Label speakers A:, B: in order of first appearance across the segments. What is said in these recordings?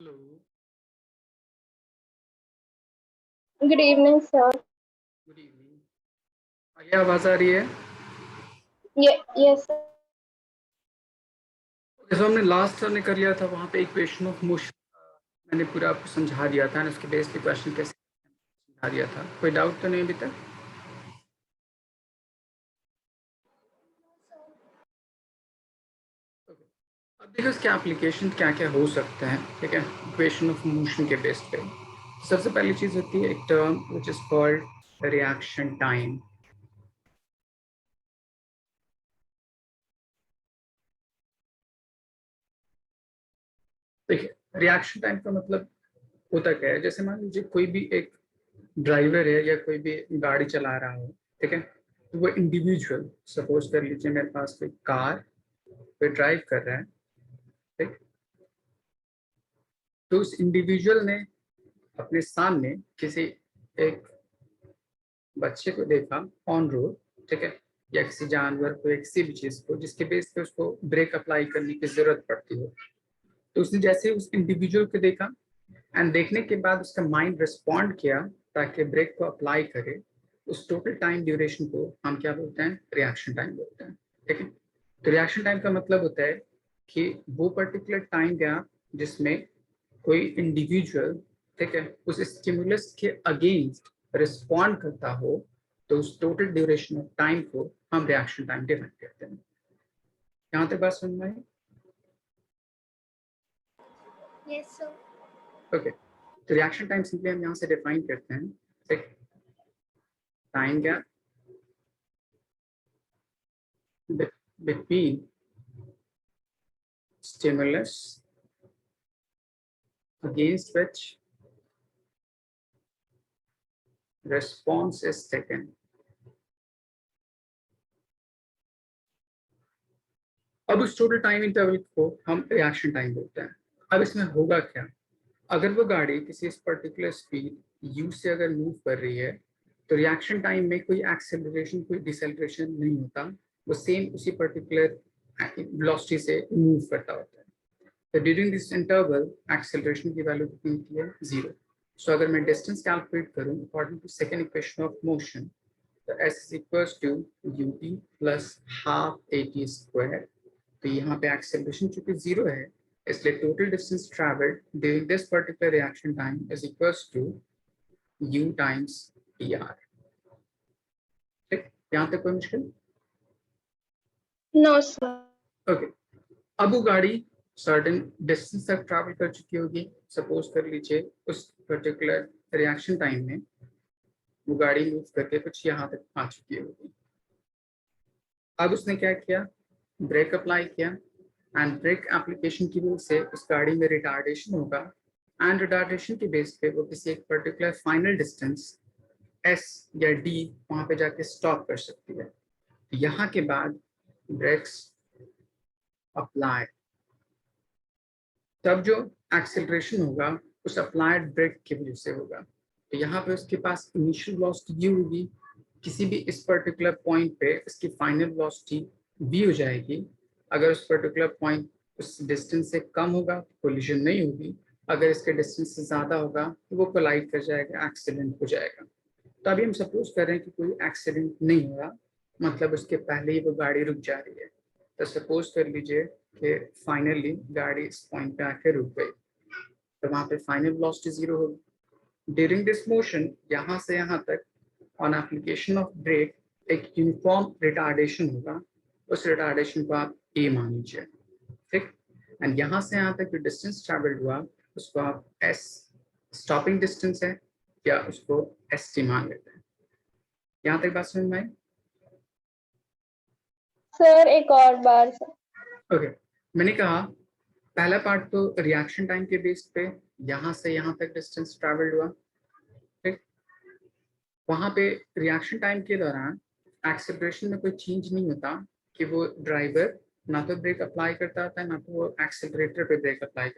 A: Hello.
B: Good evening sir.
A: Good evening. आगे आवाज आ रही है?
B: Yes sir.
A: जैसे हमने लास्ट हमने कर लिया था, वहाँ पे इक्वेशन ऑफ मोशन मैंने पूरा आपको समझा दिया था, उसके बेस पे क्वेश्चन कैसे समझा दिया था। कोई डाउट तो नहीं अभी तक? अब देखो इसके एप्लीकेशन क्या क्या हो सकते हैं। ठीक है, इक्वेशन ऑफ मोशन के बेस पे सबसे पहली चीज होती है एक term which is called reaction time. देखिए, रिएक्शन टाइम का मतलब होता क्या है, जैसे मान लीजिए कोई भी एक ड्राइवर है या कोई भी गाड़ी चला रहा हो, ठीक है, तो वो इंडिविजुअल, सपोज कर लीजिए मेरे पास कोई कार पे ड्राइव कर रहा है, ठीक, तो उस इंडिविजुअल ने अपने सामने किसी एक बच्चे को देखा ऑन रोड, ठीक है, या किसी जानवर को या किसी भी चीज को जिसके बेस पे उसको ब्रेक अप्लाई करने की जरूरत पड़ती हो, तो उसने जैसे उस इंडिविजुअल को देखा एंड देखने के बाद उसका माइंड रिस्पॉन्ड किया ताकि ब्रेक को अप्लाई करे, उस टोटल टाइम ड्यूरेशन को हम क्या बोलते हैं? रिएक्शन टाइम बोलते हैं। ठीक है, तो रिएक्शन टाइम का मतलब होता है कि वो पर्टिकुलर टाइम गैप जिसमें कोई इंडिविजुअल, ठीक है, उस स्टिमुलस के अगेंस्ट रिस्पॉन्ड करता हो, तो उस टोटल ड्यूरेशन ऑफ टाइम को हम रिएक्शन टाइम डिफाइन करते हैं। यहाँ तक बात समझ में आई?
B: Yes sir.
A: ओके, तो रिएक्शन टाइम सिंपली हम यहाँ से डिफाइन करते हैं, ठीक, time gap between stimulus against which response is taken। अब उस टोटल टाइम इंटरवल को हम रिएक्शन टाइम बोलते हैं। अब इसमें होगा क्या, अगर वो गाड़ी किसी पर्टिकुलर स्पीड u से अगर मूव कर रही है, तो रिएक्शन टाइम में कोई एक्सेलरेशन कोई डिसेलरेशन नहीं होता, वो सेम उसी पर्टिकुलर वेलोसिटी से मूव करता होता है। तो ड्यूरिंग दिस इंटरवल एक्सेलरेशन की वैल्यू कितनी होती है? 0। सो अगर मैं डिस्टेंस कैलकुलेट करूं according to second equation of motion, तो s is equals to ut plus half at square. तो यहाँ पे एक्सेलरेशन चूंकि 0 है, इसलिए total distance travelled during this particular reaction time is equals to u times dr। ठीक, यहाँ तक कोई मुश्किल?
B: No sir.
A: ओके, अब वो गाड़ी सर्टेन डिस्टेंस तक ट्रैवल कर चुकी होगी, सपोज कर लीजिए उस पर्टिकुलर रिएक्शन टाइम में वो गाड़ी मूव करके कुछ यहाँ तक आ चुकी होगी। अब उसने क्या किया? ब्रेक अप्लाई किया एंड ब्रेक एप्लीकेशन की वजह से उस गाड़ी में रिटार्डेशन होगा एंड रिटार्डेशन के बेस पे वो किसी एक पर्टिकुलर फाइनल डिस्टेंस s या d वहां पे जाके स्टॉप कर सकती है। यहाँ के बाद ब्रेक्स अप्लाई, तब जो एक्सेलरेशन होगा उस अप्लाइड ब्रेक की वजह से होगा। तो यहाँ पे उसके पास इनिशियल वेलोसिटी u होगी, किसी भी इस पर्टिकुलर पॉइंट पे इसकी फाइनल वेलोसिटी v हो जाएगी। अगर उस पर्टिकुलर पॉइंट उस डिस्टेंस से कम होगा तो कोलिजन नहीं होगी, अगर इसके डिस्टेंस से ज्यादा होगा तो वो कोलाइड कर जाएगा, एक्सीडेंट हो जाएगा। तो अभी हम सपोज कर रहे हैं कि कोई एक्सीडेंट नहीं हो रहा, मतलब उसके पहले ही वो गाड़ी रुक जा रही है। तो सपोज कर लीजिए कि फाइनली गाड़ी इस पॉइंट पे आके रुक गई, तो वहां पे फाइनल वेलोसिटी 0 होगी। ड्यूरिंग दिस मोशन यहाँ से यहाँ तक ऑन एप्लीकेशन ऑफ ब्रेक एक यूनिफॉर्म रिटार्डेशन होगा, उस रिटार्डेशन को आप ए मान लीजिए। ठीक, एंड यहाँ से यहाँ तक जो डिस्टेंस ट्रेवल्ड हुआ उसको आप एस स्टॉपिंग डिस्टेंस है या उसको एस टी मान लेते हैं। यहाँ तक बात समझ में आई?
B: सर एक और बार सर।
A: ओके, मैंने कहा पहला पार्ट तो रिएक्शन टाइम के बेस पे यहाँ से यहाँ तक डिस्टेंस ट्रेवल्ड हुआ, ठीक, वहां पे रिएक्शन टाइम के दौरान एक्सेलरेशन में कोई चेंज नहीं होता कि वो ड्राइवर ना तो ब्रेक अप्लाई करता था ना तो वो एक्सेलरेटर पे ब्रेक अप्लाई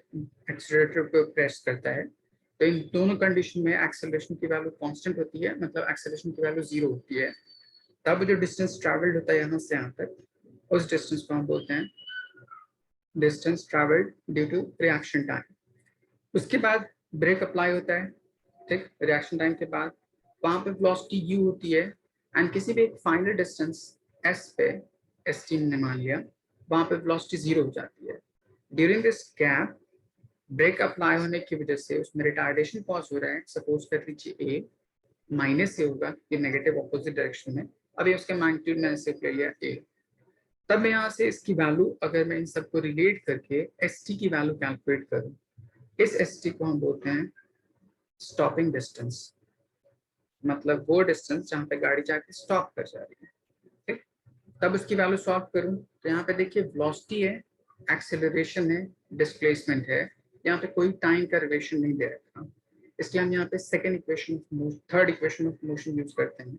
A: एक्सेलरेटर पे प्रेस करता है। तो इन दोनों कंडीशन में एक्सेलरेशन की वैल्यू कांस्टेंट होती है, मतलब एक्सेलरेशन की वैल्यू 0 होती है। तब जो डिस्टेंस ट्रैवल्ड होता है यहाँ से यहाँ तक, उस डिस्टेंस को हम बोलते हैं distance travelled due to reaction time. उसके बाद ब्रेक अप्लाई होता है, ठीक, रिएक्शन टाइम के बाद वहां पे वेलोसिटी u होती है एंड किसी भी एक फाइनल डिस्टेंस s पे, s t ने मान लिया, वहां पे वेलोसिटी 0 हो जाती है। During this gap break apply होने की वजह से उसमें रिटार्डेशन कॉज हो रहा है, सपोज कर लीजिए a, माइनस से होगा, ये नेगेटिव ऑपोजिट डायरेक्शन में, अभी उसके मैग्नीट्यूड मैंने सिर्फ ले लिया a। तब मैं यहाँ से इसकी वैल्यू, अगर मैं इन सबको रिलेट करके एस टी की वैल्यू कैलकुलेट करूँ, इस एस टी को हम बोलते हैं स्टॉपिंग डिस्टेंस, मतलब वो डिस्टेंस जहाँ पे गाड़ी जाके स्टॉप कर जा रही है, ठीक। तब उसकी वैल्यू सॉल्व करूँ तो यहाँ पे देखिए वेलोसिटी है, एक्सेलरेशन है, डिस्प्लेसमेंट है, यहाँ पे कोई टाइम का रिलेशन नहीं दे रखा, इसलिए हम यहाँ पे second equation, third equation of motion use करते हैं,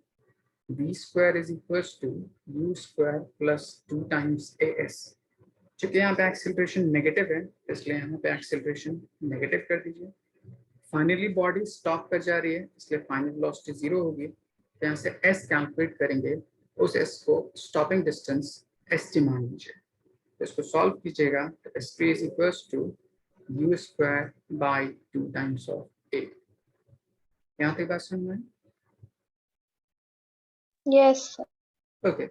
A: v square is equals to u square plus 2 times as। चूंकि यहाँ पे एक्सेलरेशन नेगेटिव है, इसलिए यहाँ पे एक्सेलरेशन नेगेटिव कर दीजिए। फाइनली बॉडी स्टॉप कर जा रही है, इसलिए फाइनल वेलोसिटी 0 होगी। तो यहाँ से s कैलकुलेट करेंगे, उस s को स्टॉपिंग डिस्टेंस st मान लीजिए, तो इसको सॉल्व कीजिएगा तो st is equals to u square by 2 times of a। यहाँ तक बात समझ में?
B: Yes, sir.
A: ओके,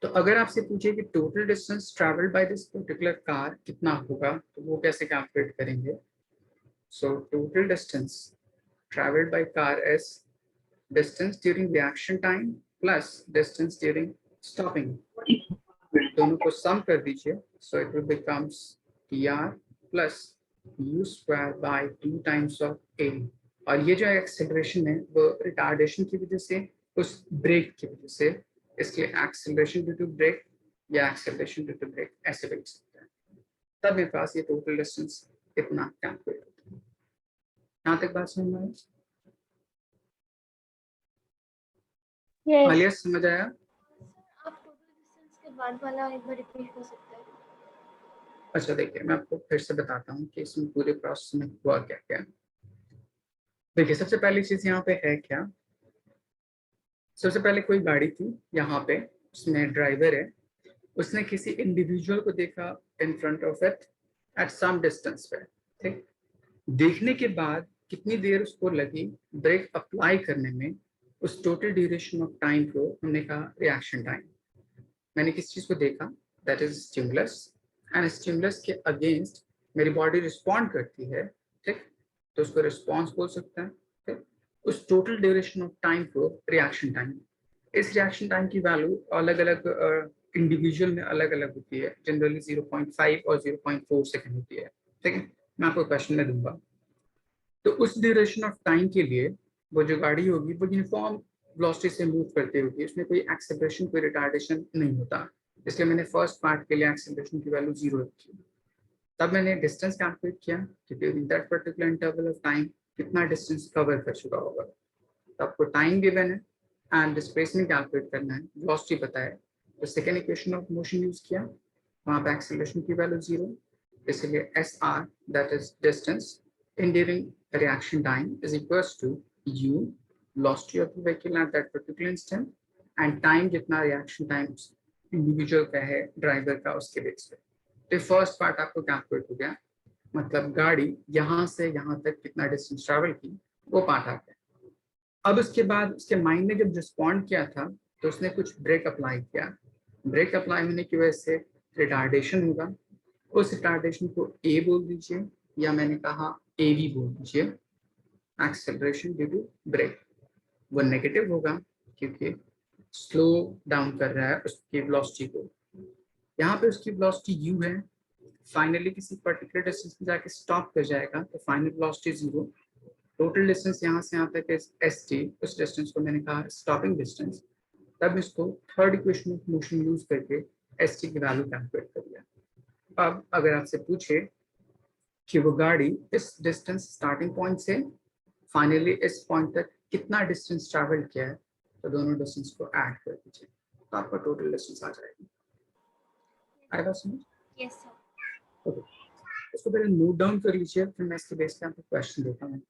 A: तो अगर आपसे पूछे कि total distance travelled by this particular car कितना होगा, तो वो कैसे कैलकुलेट करेंगे? So total distance travelled by car is distance during reaction time plus distance during stopping, दोनों को सम कर दीजिए, so it will becomes TR plus u square by 2 times of a. और ये जो एक्सेलरेशन है वो रिटार्डेशन की वजह से, उस ब्रेक की वजह से, इसलिए एक्सेलरेशन ड्यू टू ब्रेक या एक्सेलरेशन ड्यू टू ब्रेक ऐसे लिख सकते हैं। तब मेरे पास ये टोटल डिस्टेंस इतना कैलकुलेट होता है। यहाँ तक बात समझ में आई?
B: Yes.
A: आलिया समझ आया?
C: आप टोटल डिस्टेंस के बाद वाला एक बार रिपीट कर सकते हैं?
A: अच्छा देखिए, मैं आपको फिर से बताता हूँ कि इसमें पूरे प्रोसेस में हुआ क्या क्या। देखिए सबसे पहली चीज यहाँ पे है क्या, सबसे पहले कोई गाड़ी थी यहाँ पे, उसमें ड्राइवर है, उसने किसी इंडिविजुअल को देखा in front of it at some distance पे, ठीक। देखने के बाद कितनी देर उसको लगी ब्रेक अप्लाई करने में, उस टोटल ड्यूरेशन ऑफ टाइम को हमने कहा रिएक्शन टाइम। मैंने किस चीज को देखा, that is stimulus, and stimulus के अगेंस्ट मेरी बॉडी रिस्पॉन्ड करती है, ठीक, तो उसको रिस्पॉन्स बोल सकते हैं, ठीक। उस टोटल ड्यूरेशन ऑफ टाइम को रिएक्शन टाइम। इस रिएक्शन टाइम की वैल्यू अलग अलग इंडिविजुअल में अलग अलग होती है, जनरली 0.5 और 0.4 सेकंड होती है, ठीक है। मैं आपको क्वेश्चन में दूंगा। तो उस ड्यूरेशन ऑफ टाइम के लिए वो जो गाड़ी होगी वो यूनिफॉर्म वेलोसिटी से मूव करती होगी, उसमें कोई एक्सेलरेशन, कोई रिटार्डेशन नहीं होता, इसलिए मैंने फर्स्ट पार्ट के लिए एक्सेलरेशन की वैल्यू 0 रखी। तब मैंने डिस्टेंस कैलकुलेट किया कि during that particular interval of time कितना डिस्टेंस कवर कर चुका होगा। तो आपको टाइम गिवन है एंड डिस्प्लेसमेंट कैलकुलेट करना है, वेलोसिटी पता है, तो second equation of motion use किया, वहां पे एक्सेलरेशन की वैल्यू 0, इसलिए S R that is distance in during reaction time is equals to u velocity of the vehicle at that particular instant and time जितना reaction time individual का है, driver का, उसके बेस पे। तो फर्स्ट पार्ट आपको calculate हो गया, मतलब गाड़ी यहाँ से यहाँ तक कितना डिस्टेंस ट्रैवल की, वो पार्ट आ गया। अब उसके बाद उसके माइंड ने जब रिस्पॉन्ड किया था तो उसने कुछ ब्रेक अप्लाई किया, ब्रेक अप्लाई होने की वजह से रिटार्डेशन होगा, उस रिटार्डेशन को ए बोल दीजिए या मैंने कहा ए भी बोल दीजिए, एक्सेलरेशन ड्यू टू ब्रेक। वो नेगेटिव होगा क्योंकि स्लो डाउन कर रहा है उसकी वेलोसिटी को, यहाँ पे उसकी वेलोसिटी u है, फाइनली किसी पर्टिकुलर डिस्टेंस पे जाके स्टॉप कर जाएगा तो फाइनल वेलोसिटी 0। टोटल डिस्टेंस यहाँ से यहाँ तक एस टी, उस डिस्टेंस को मैंने कहा स्टॉपिंग डिस्टेंस। तब इसको third equation of motion use करके एस टी की वैल्यू कैलकुलेट कर लिया। अब अगर आपसे पूछे कि वो गाड़ी इस डिस्टेंस स्टार्टिंग पॉइंट से फाइनली इस पॉइंट तक कितना डिस्टेंस ट्रैवल किया है, तो दोनों डिस्टेंस को ऐड कर दीजिए तो आपका टोटल डिस्टेंस आ जाएगा। आएगा समझ?
C: Yes sir.
A: ओके, इसको पहले नोट डाउन कर लीजिए, फिर मैं इसके बेस पे आपको क्वेश्चन देता हूँ।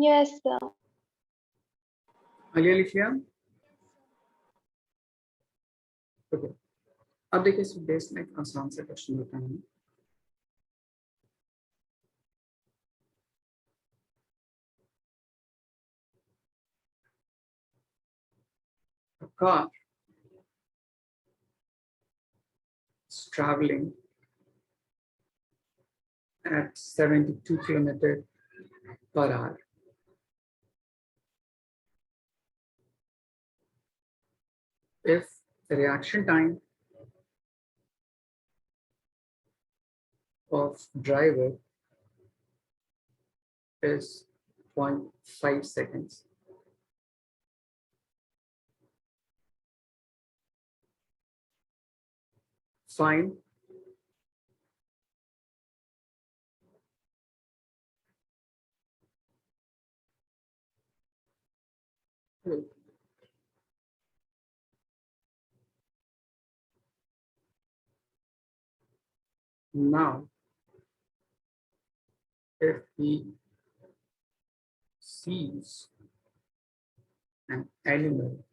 B: Yes, sir.
A: आलिया लिख लिया? ओके, अब देखिए इस बेस में एक आसान से क्वेश्चन होता है। A car is traveling at 72 kilometers per hour. If the reaction time of driver is 0.5 seconds, find now if he sees an animal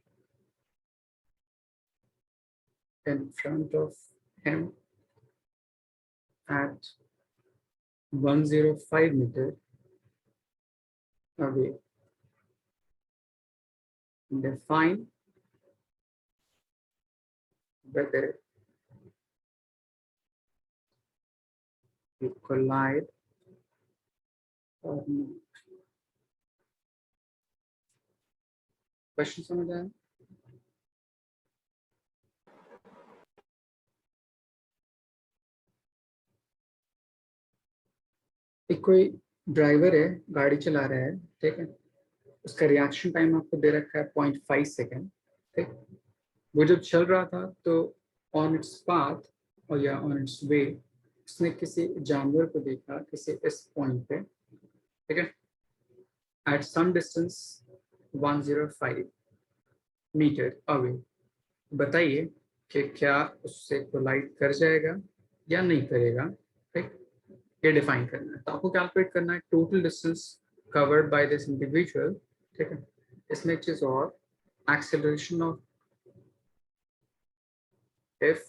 A: in front of him at 105 meters away, define whether you collide or not. Question समझ आया? एक कोई driver है, गाड़ी चला रहा है, ठीक है, उसका रिएक्शन टाइम आपको दे रखा है 0.5 सेकेंड, ठीक। वो जब चल रहा था तो ऑन इट्स पाथ और या ऑन इट्स वे उसने किसी जानवर को देखा किसी इस पॉइंट पे, ठीक है, at some distance 105 metre away. बताइए कि क्या उससे कोलाइड कर जाएगा या नहीं करेगा, ठीक। ये डिफाइन करना है, तो आपको कैलकुलेट करना है total distance covered by this individual, ठीक है। इसमें एक चीज और, acceleration of if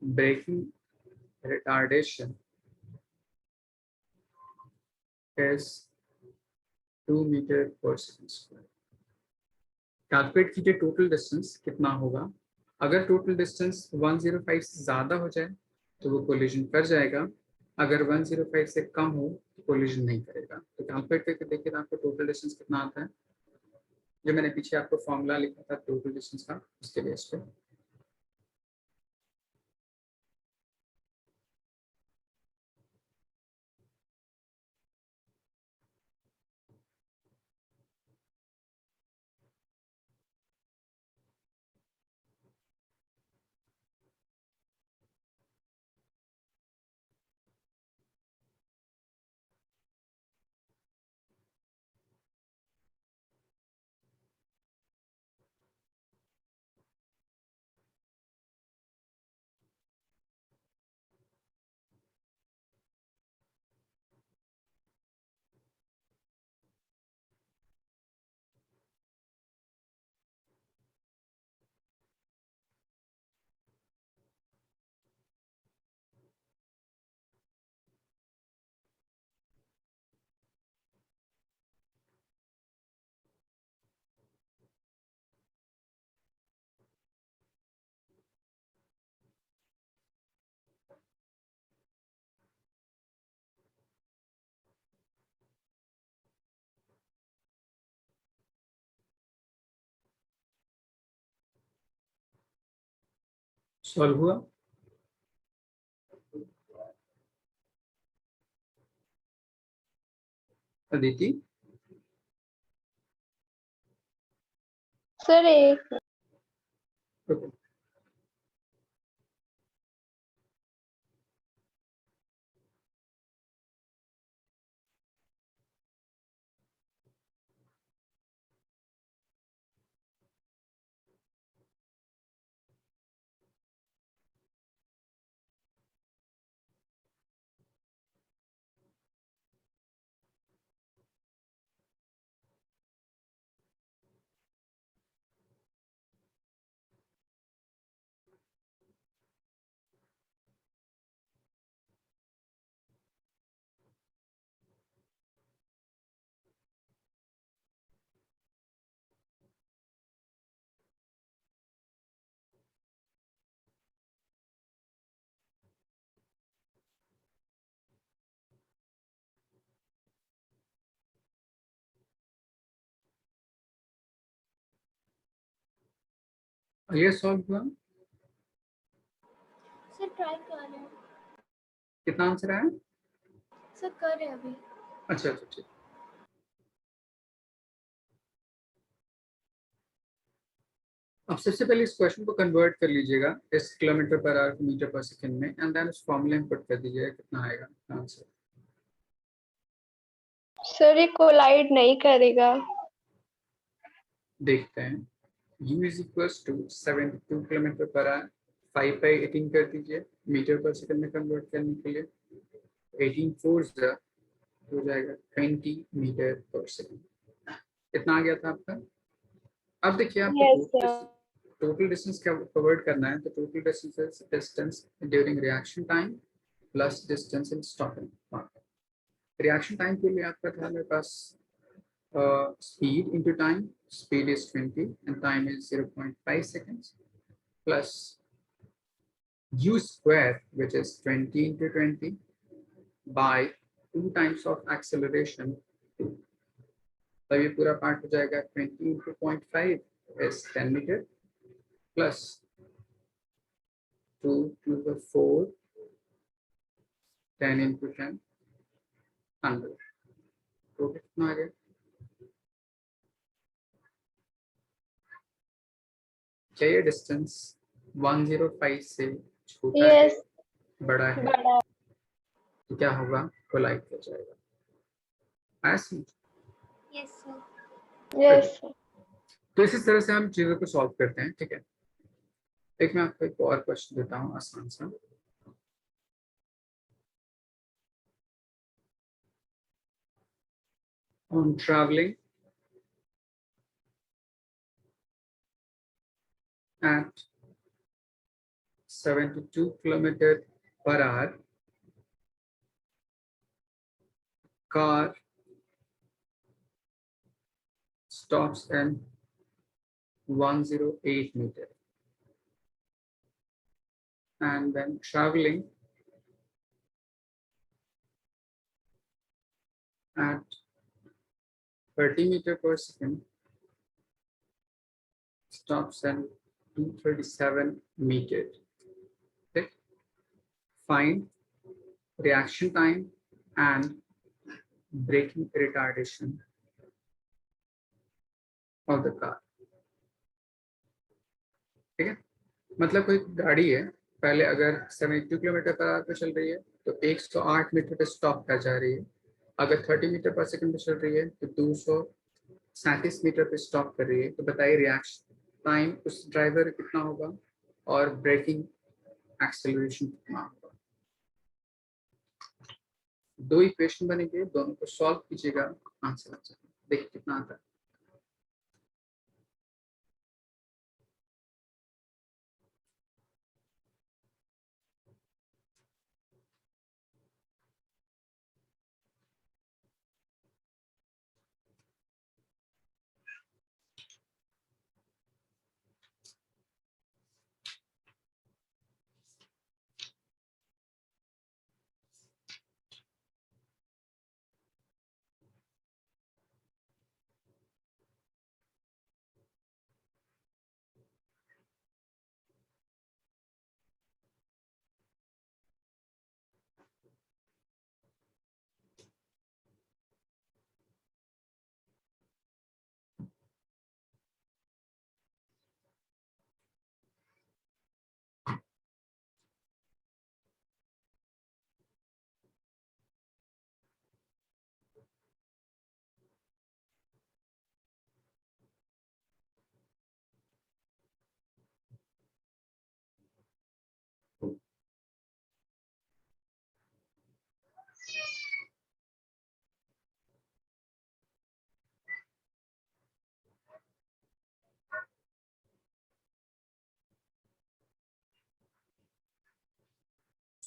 A: braking retardation is 2 metre पर सेकेंड स्क्वायर। कैलकुलेट कीजिए टोटल डिस्टेंस कितना होगा। अगर टोटल डिस्टेंस 105 से ज़्यादा हो जाए तो वो कोलिजन कर जाएगा, अगर 105 से कम हो तो कोलिजन नहीं करेगा। तो कैलकुलेट करके देखिए आपको टोटल डिस्टेंस कितना आता है। जो मैंने पीछे आपको फॉर्मूला लिखा था टोटल डिस्टेंस का, उसके बेस पे सॉल्व हुआ। अदिति
B: सर एक
A: ओके, ये सॉल्व हुआ?
C: सर ट्राई कर रहे हैं।
A: कितना आंसर आया?
C: सर कर रहे हैं अभी।
A: अच्छा अच्छा ठीक। अब सबसे पहले इस क्वेश्चन को कन्वर्ट कर लीजिएगा इस किलोमीटर पर आवर मीटर पर सेकंड में, एंड देन उस फॉर्मूले में पुट कर दीजिएगा, कितना आएगा आंसर।
B: सर ये कोलाइड नहीं करेगा।
A: देखते हैं। u is equals to 72 kilometre पर आवर, 5 बाई 18 कर दीजिए मीटर पर सेकंड में कन्वर्ट करने के लिए। 18 फोर हो जाएगा 20 मीटर पर सेकंड। कितना आ गया था आपका? अब देखिए आपको
B: यस सर।
A: टोटल डिस्टेंस क्या कवर्ड करना है, तो total distance is distance during reaction time plus distance in stopping. Reaction time के लिए आपका था मेरे पास speed into time. Speed is 20 and time is 0.5 seconds plus u square, which is 20 into 20 by 2 times of acceleration 2. तब ये पूरा part हो जाएगा 20 into 0.5 is 10 meter plus 2 to the 4, 10 into 10, 100. तो कितना आ गया? क्या ये डिस्टेंस 105 से छोटा है,
B: यस
A: बड़ा है,
B: बड़ा।
A: तो क्या होगा? कोलाइड हो जाएगा। ऐसे
C: यस सर।
B: Yes sir.
A: तो इसी तरह से हम चीजों को सॉल्व करते हैं, ठीक है। एक मैं आपको एक और क्वेश्चन देता हूँ आसान सा। On travelling at 72 kilometer per hour, car stops in 108 meter, and then traveling at 30 meter per second stops in 237 meter. Okay. Find reaction time and braking retardation of the car. ठीक है, मतलब कोई गाड़ी है, पहले अगर 72 किलोमीटर पर our पे चल रही है तो 108 मीटर पे स्टॉप कर जा रही है। अगर 30 मीटर पर सेकंड पे चल रही है तो 237 मीटर पे स्टॉप कर रही है। तो बताइए रिएक्शन टाइम उस ड्राइवर कितना होगा और ब्रेकिंग एक्सेलरेशन कितना होगा। दो इक्वेशन बनेंगे, दोनों को सॉल्व कीजिएगा, आंसर आ जाएगा। देखिए कितना आता है।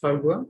A: सॉल्व हुआ?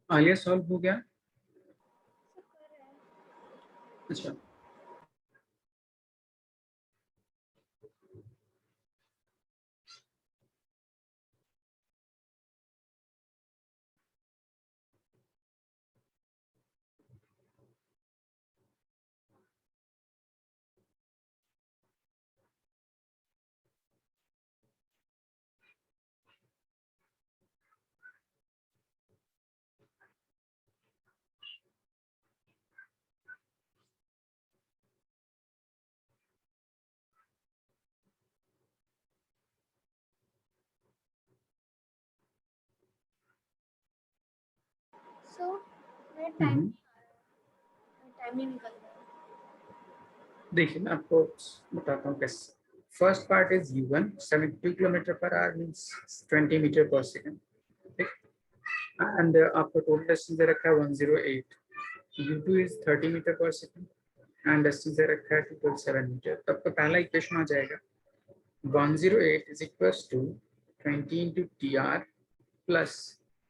A: आलिया सॉल्व हो गया? अच्छा,
C: सो मैं टाइम नहीं निकल रहा है।
A: देखिए मैं आपको बताता हूँ कैसे. First part is U1 72 kilometre पर आवर मीन्स 20 मीटर पर सेकेंड. ठीक. एंड आपको टोटल डिस्टेंस दे रखा है 108. U2 इज 30 मीटर पर सेकेंड एंड डिस्टेंस दे रखा है 2.7 मीटर. तब तो पहला इक्वेशन आ जाएगा 108 is equals to 20 into TR plus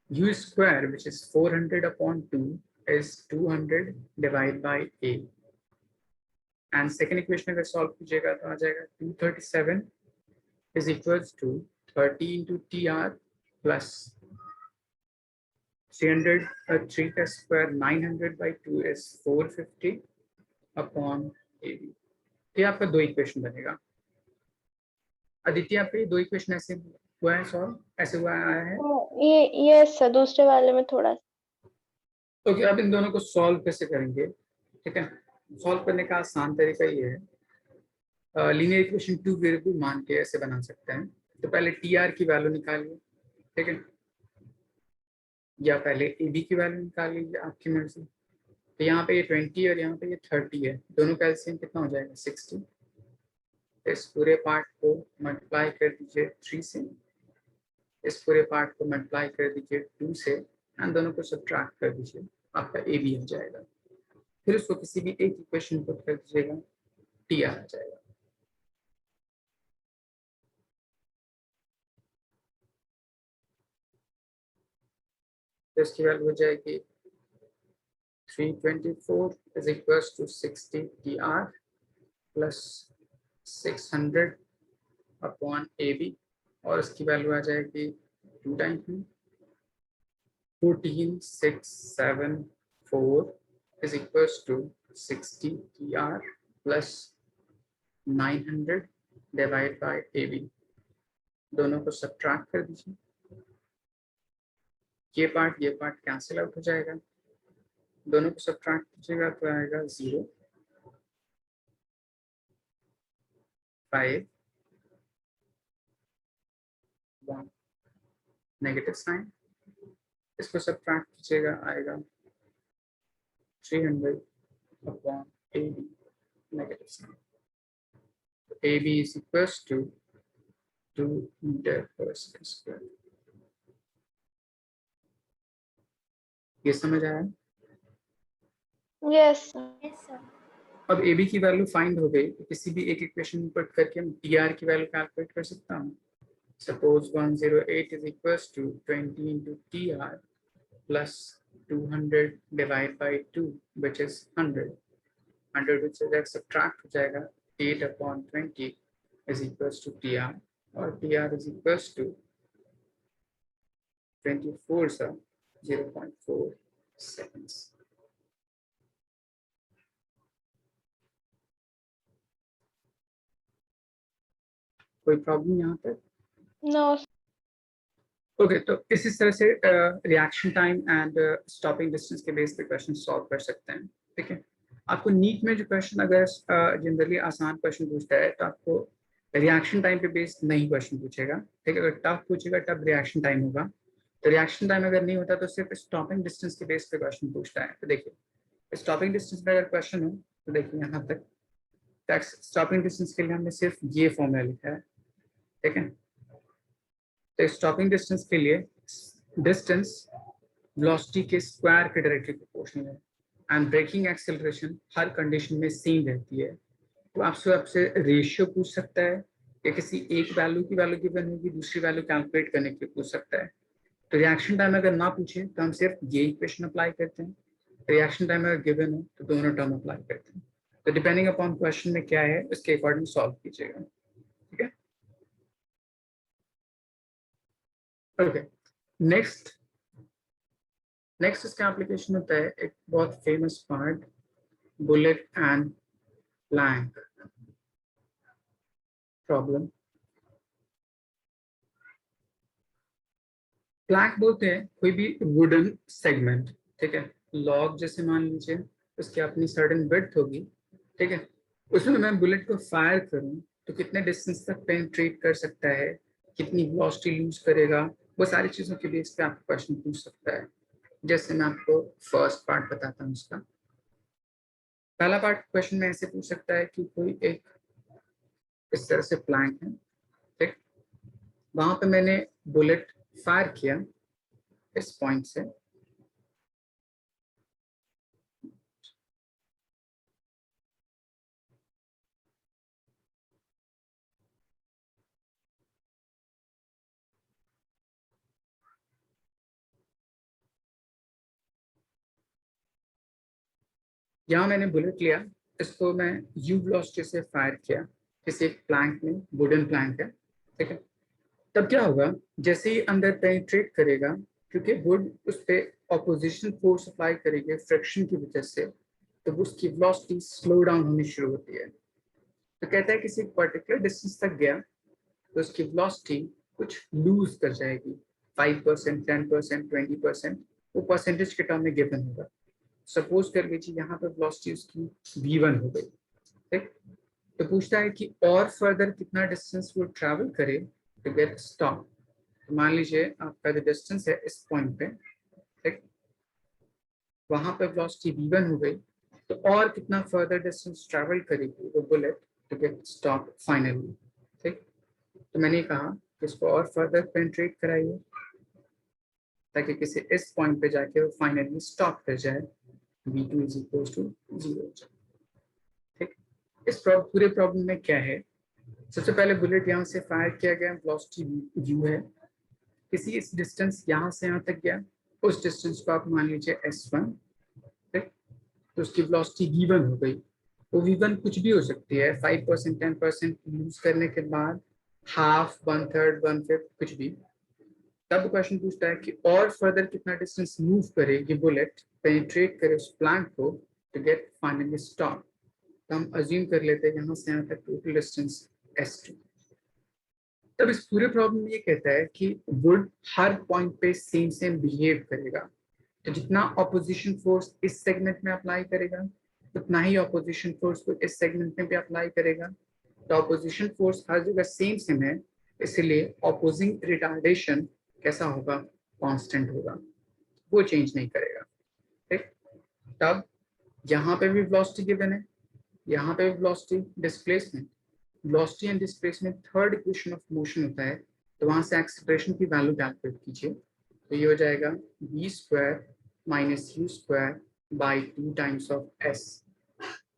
A: U square, which is 400 upon 2 is 200 divided by A. And second equation अगर solve कीजिएगा तो आ जाएगा 237 is equals to 30 into TR plus 300 3 का square 900 by 2 is 450 upon AB. ये आपका दो equation बनेगा. आदित्य आपके ये दो इक्वेशन ऐसे हुआ है सॉल्व, ऐसे हुआ आया है.
B: ये सर दूसरे वाले में थोड़ा.
A: ओके, अब इन दोनों को सॉल्व कैसे करेंगे? ठीक है, सॉल्व करने का आसान तरीका ये है, लीनियर इक्वेशन टू वेरिएबल मान के ऐसे बना सकते हैं. तो पहले TR की वैल्यू निकालिए, ठीक है, या पहले AB की वैल्यू निकाल लीजिए, आपकी मर्जी. तो यहाँ पे ये 20 और यहाँ पे ये 30 है, दोनों का एलसीएम कितना हो जाएगा 60. इस पूरे पार्ट को मल्टीप्लाई कर दीजिए 3 से, इस पूरे पार्ट को मल्टीप्लाई कर दीजिए 2 से एंड दोनों को सब्ट्रैक्ट कर दीजिए, आपका AB आ जाएगा. फिर उसको किसी भी एक इक्वेशन पुट कर दीजिएगा, TR आ जाएगा. तो इसकी वैल्यू हो जाएगी 324 is equals to 60 TR plus 600 upon AB और इसकी वैल्यू आ जाएगी 2 times 14674 is equals to 60 TR plus 900 divided by AB. दोनों को सब्ट्रैक्ट कर दीजिए, ये पार्ट कैंसिल आउट हो जाएगा, दोनों को सब्ट्रैक्ट कीजिएगा तो आएगा 0 5 1 नेगेटिव साइन. इसको सब्ट्रैक्ट कीजिएगा आएगा 300 upon AB negative sign. AB is equals to 2 meter per second square. ये समझ आया?
B: Yes
C: yes sir.
A: अब AB की वैल्यू फाइंड हो गई तो किसी भी एक इक्वेशन पुट करके हम TR की वैल्यू कैलकुलेट कर सकता हूँ. Suppose 108 is equals to 20 into TR plus 200 divided by 2 which is 100. 100 which is subtract हो जाएगा 8 upon 20 is equals to TR और TR is equals to 24 sir 0.4 seconds. कोई प्रॉब्लम यहाँ पर?
B: नो.
A: ओके, तो इसी तरह से reaction time and stopping distance के बेस पे क्वेश्चन सॉल्व कर सकते हैं. ठीक है, आपको नीट में जो क्वेश्चन अगर जनरली आसान क्वेश्चन पूछता है तो आपको रिएक्शन टाइम पे बेस नहीं क्वेश्चन पूछेगा. ठीक है, अगर टफ पूछेगा तब रिएक्शन टाइम होगा. तो रिएक्शन टाइम अगर नहीं होता तो सिर्फ स्टॉपिंग डिस्टेंस के बेस पे क्वेश्चन पूछता है. तो देखिए स्टॉपिंग डिस्टेंस पे अगर क्वेश्चन हो तो देखिए यहाँ तक स्टॉपिंग डिस्टेंस के लिए हमने सिर्फ ये फॉर्मूला लिखा है, ठीक है। तो स्टॉपिंग डिस्टेंस के लिए डिस्टेंस वेलोसिटी के स्क्वायर के डायरेक्टली प्रोपोर्शनल है एंड ब्रेकिंग एक्सेलरेशन हर कंडीशन में सेम रहती है। तो आपसे रेशियो पूछ सकता है या किसी एक वैल्यू की वैल्यू गिवन होगी, दूसरी वैल्यू कैलकुलेट करने के लिए पूछ सकता है। तो रिएक्शन टाइम अगर ना पूछे तो हम सिर्फ ये इक्वेशन अप्लाई करते हैं, रिएक्शन टाइम अगर गिवन हो तो दोनों टर्म अप्लाई करते हैं। तो डिपेंडिंग अपॉन क्वेश्चन में क्या है उसके अकॉर्डिंग सॉल्व कीजिएगा, ठीक है। ओके, नेक्स्ट इसका एप्लीकेशन होता है एक बहुत famous part, bullet and plank problem. Plank बोलते हैं कोई भी वुडन सेगमेंट, ठीक है। लॉग जैसे मान लीजिए उसकी अपनी सर्टेन विड्थ होगी, ठीक है। उसमें मैं बुलेट को फायर करूं तो कितने डिस्टेंस तक पेनिट्रेट कर सकता है, कितनी वेलोसिटी लूज करेगा, वो सारी चीजों के बेस पे आपको क्वेश्चन पूछ सकता है। जैसे मैं आपको फर्स्ट पार्ट बताता हूँ उसका। पहला पार्ट क्वेश्चन में ऐसे पूछ सकता है कि कोई एक इस तरह से प्लैंक है, ठीक। वहां पे मैंने बुलेट फायर किया इस पॉइंट से, यहाँ मैंने बुलेट लिया, इसको मैं यू वेलोसिटी से फायर किया किसी एक प्लैंक में, वुडन प्लैंक है, ठीक है। तब क्या होगा, जैसे ही अंदर पेनिट्रेट करेगा, क्योंकि वुड उस पर ऑपोजिशन फोर्स अप्लाई करेगी फ्रिक्शन की वजह से, तो उसकी वेलोसिटी स्लो डाउन होनी शुरू होती है। तो कहता है किसी पर्टिकुलर डिस्टेंस तक गया तो उसकी वेलोसिटी कुछ लूज कर जाएगी, 5%, 10%, 20%, वो परसेंटेज के टर्म में गिवन होगा। सपोज कर लीजिए यहाँ पर वेलोसिटी उसकी v1 हो गई, ठीक। तो पूछता है कि और फर्दर कितना डिस्टेंस वो ट्रैवल करे टू गेट स्टॉप। तो मान लीजिए आपका जो डिस्टेंस है इस पॉइंट पे, ठीक, वहां पे वेलोसिटी v1 हो गई, तो और कितना फर्दर डिस्टेंस ट्रैवल करेगी वो bullet to get stop finally, ठीक। तो मैंने कहा कि इसको और फर्दर पेनिट्रेट कराइए ताकि किसी इस पॉइंट पे जाके वो फाइनली स्टॉप कर जाए, v2 इज इक्वल टू 0 हो जाए, ठीक। इस पूरे प्रॉब्लम में क्या है, सबसे पहले बुलेट यहाँ से फायर किया गया, वेलोसिटी u है, किसी इस डिस्टेंस यहाँ से यहाँ तक गया, उस डिस्टेंस को आप मान लीजिए s1, ठीक। तो उसकी वेलोसिटी v1 हो गई। वो v1 कुछ भी हो सकती है, 5%, 10% यूज करने के बाद, हाफ, 1/3, 1/5, कुछ भी। तब क्वेश्चन पूछता है कि और फर्दर कितना डिस्टेंस मूव करे ये बुलेट, पेनिट्रेट करे उस प्लैंक को टू गेट फाइनली स्टॉप। तो हम अज्यूम कर लेते हैं यहाँ से यहाँ तक टोटल डिस्टेंस s2। तब इस पूरे प्रॉब्लम में ये कहता है कि वुड हर पॉइंट पे सेम बिहेव करेगा। तो जितना ऑपोजिशन फोर्स इस सेगमेंट में अप्लाई करेगा उतना ही ऑपोजिशन फोर्स को इस सेगमेंट में भी अप्लाई करेगा। तो ऑपोजिशन फोर्स हर जगह सेम है, इसलिए ऑपोजिंग रिटार्डेशन कैसा होगा, कांस्टेंट होगा, वो चेंज नहीं करेगा, ठीक। तब यहाँ पे भी वेलोसिटी गिवन है, यहाँ पे भी velocity, displacement, velocity and displacement third equation of motion होता है। तो वहां से एक्सेलरेशन की वैल्यू कैलकुलेट कीजिए, तो ये हो जाएगा v² - u² by 2 times of s।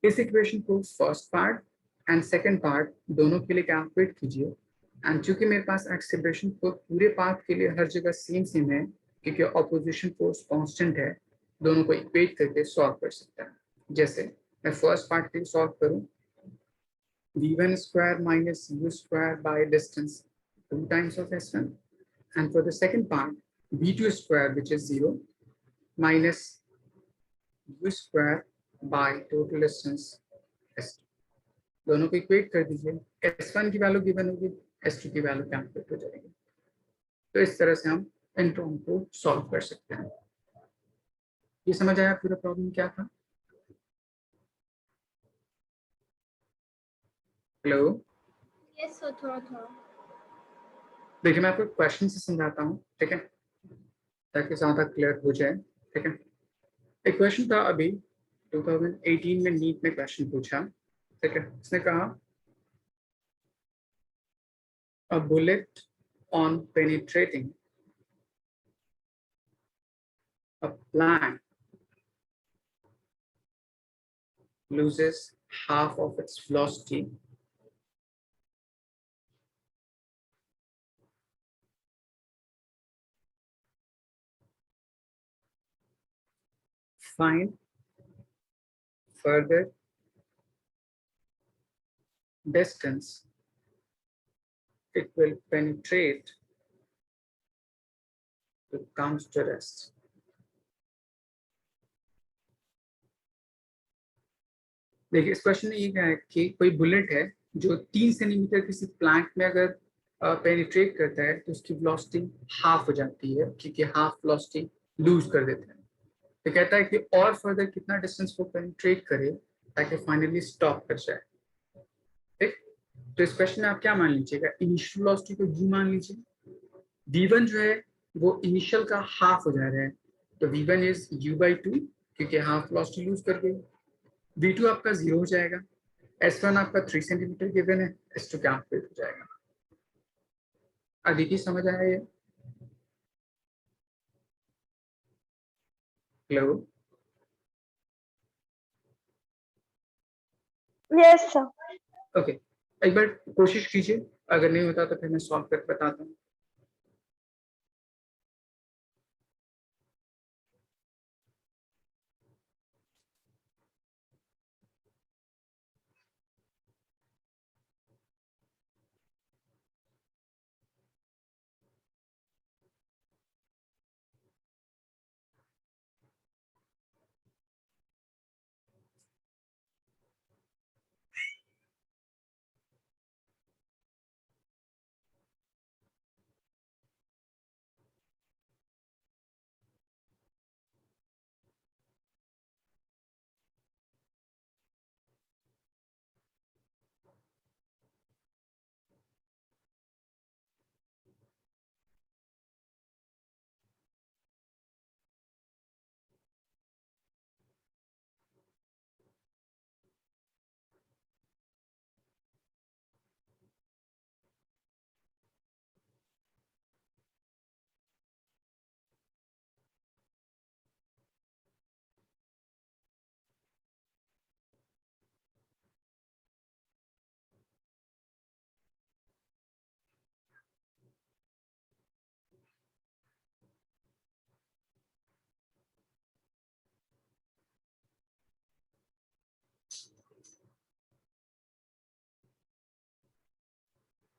A: इस इक्वेशन को first part and second part दोनों के लिए कैलकुलेट कीजिए। एंड चूंकि मेरे पास एक्सेलरेशन को पूरे पाथ के लिए हर जगह सेम है, क्योंकि ऑपोजिशन फोर्स कांस्टेंट है, दोनों को इक्वेट करके सॉल्व कर सकता है। जैसे मैं फर्स्ट पार्ट के लिए सॉल्व करूं, v1² - u² by distance 2 times of s1, and for the second part v2² which is 0 minus u² by total distance s2। दोनों को इक्वेट कर दीजिए, s1 की वैल्यू गिवन होगी, s2 की वैल्यू कैलकुलेट हो जाएगी। तो इस तरह से हम इन टर्म को सॉल्व कर सकते हैं। ये समझ आया पूरा प्रॉब्लम क्या था? हेलो,
C: यस सर, थोड़ा थोड़ा।
A: देखिए मैं आपको क्वेश्चन से समझाता हूँ, ठीक है, ताकि ज्यादा क्लियर हो जाए, ठीक है। एक क्वेश्चन था अभी 2018 में नीट में क्वेश्चन पूछा, ठीक है, इसने कहा a bullet on penetrating a plank loses half of its velocity find further distance it will penetrate to comes to rest. देखिए इस क्वेश्चन में ये क्या है कि कोई बुलेट है जो 3 सेंटीमीटर किसी प्लैंक में अगर पेनिट्रेट करता है तो उसकी वेलोसिटी हाफ हो जाती है, क्योंकि हाफ वेलोसिटी लूज कर देते हैं। तो कहता है कि और फर्दर कितना डिस्टेंस वो पेनिट्रेट करे ताकि फाइनली स्टॉप कर जाए। ठीक, तो इस क्वेश्चन में आप क्या मान लीजिएगा, इनिशियल वेलोसिटी को u मान लीजिए, v1 जो है वो इनिशियल का हाफ हो जा रहा है, तो v1 इज u/2 क्योंकि हाफ वेलोसिटी लूज कर गई। v2 आपका 0 हो जाएगा, s1 आपका 3 सेंटीमीटर गिवन है, s2 कैलकुलेट हो जाएगा। अदिति समझ आया ये? Hello,
B: yes sir.
A: ओके, एक बार कोशिश कीजिए, अगर नहीं होता तो फिर मैं सॉल्व करके बताता हूँ।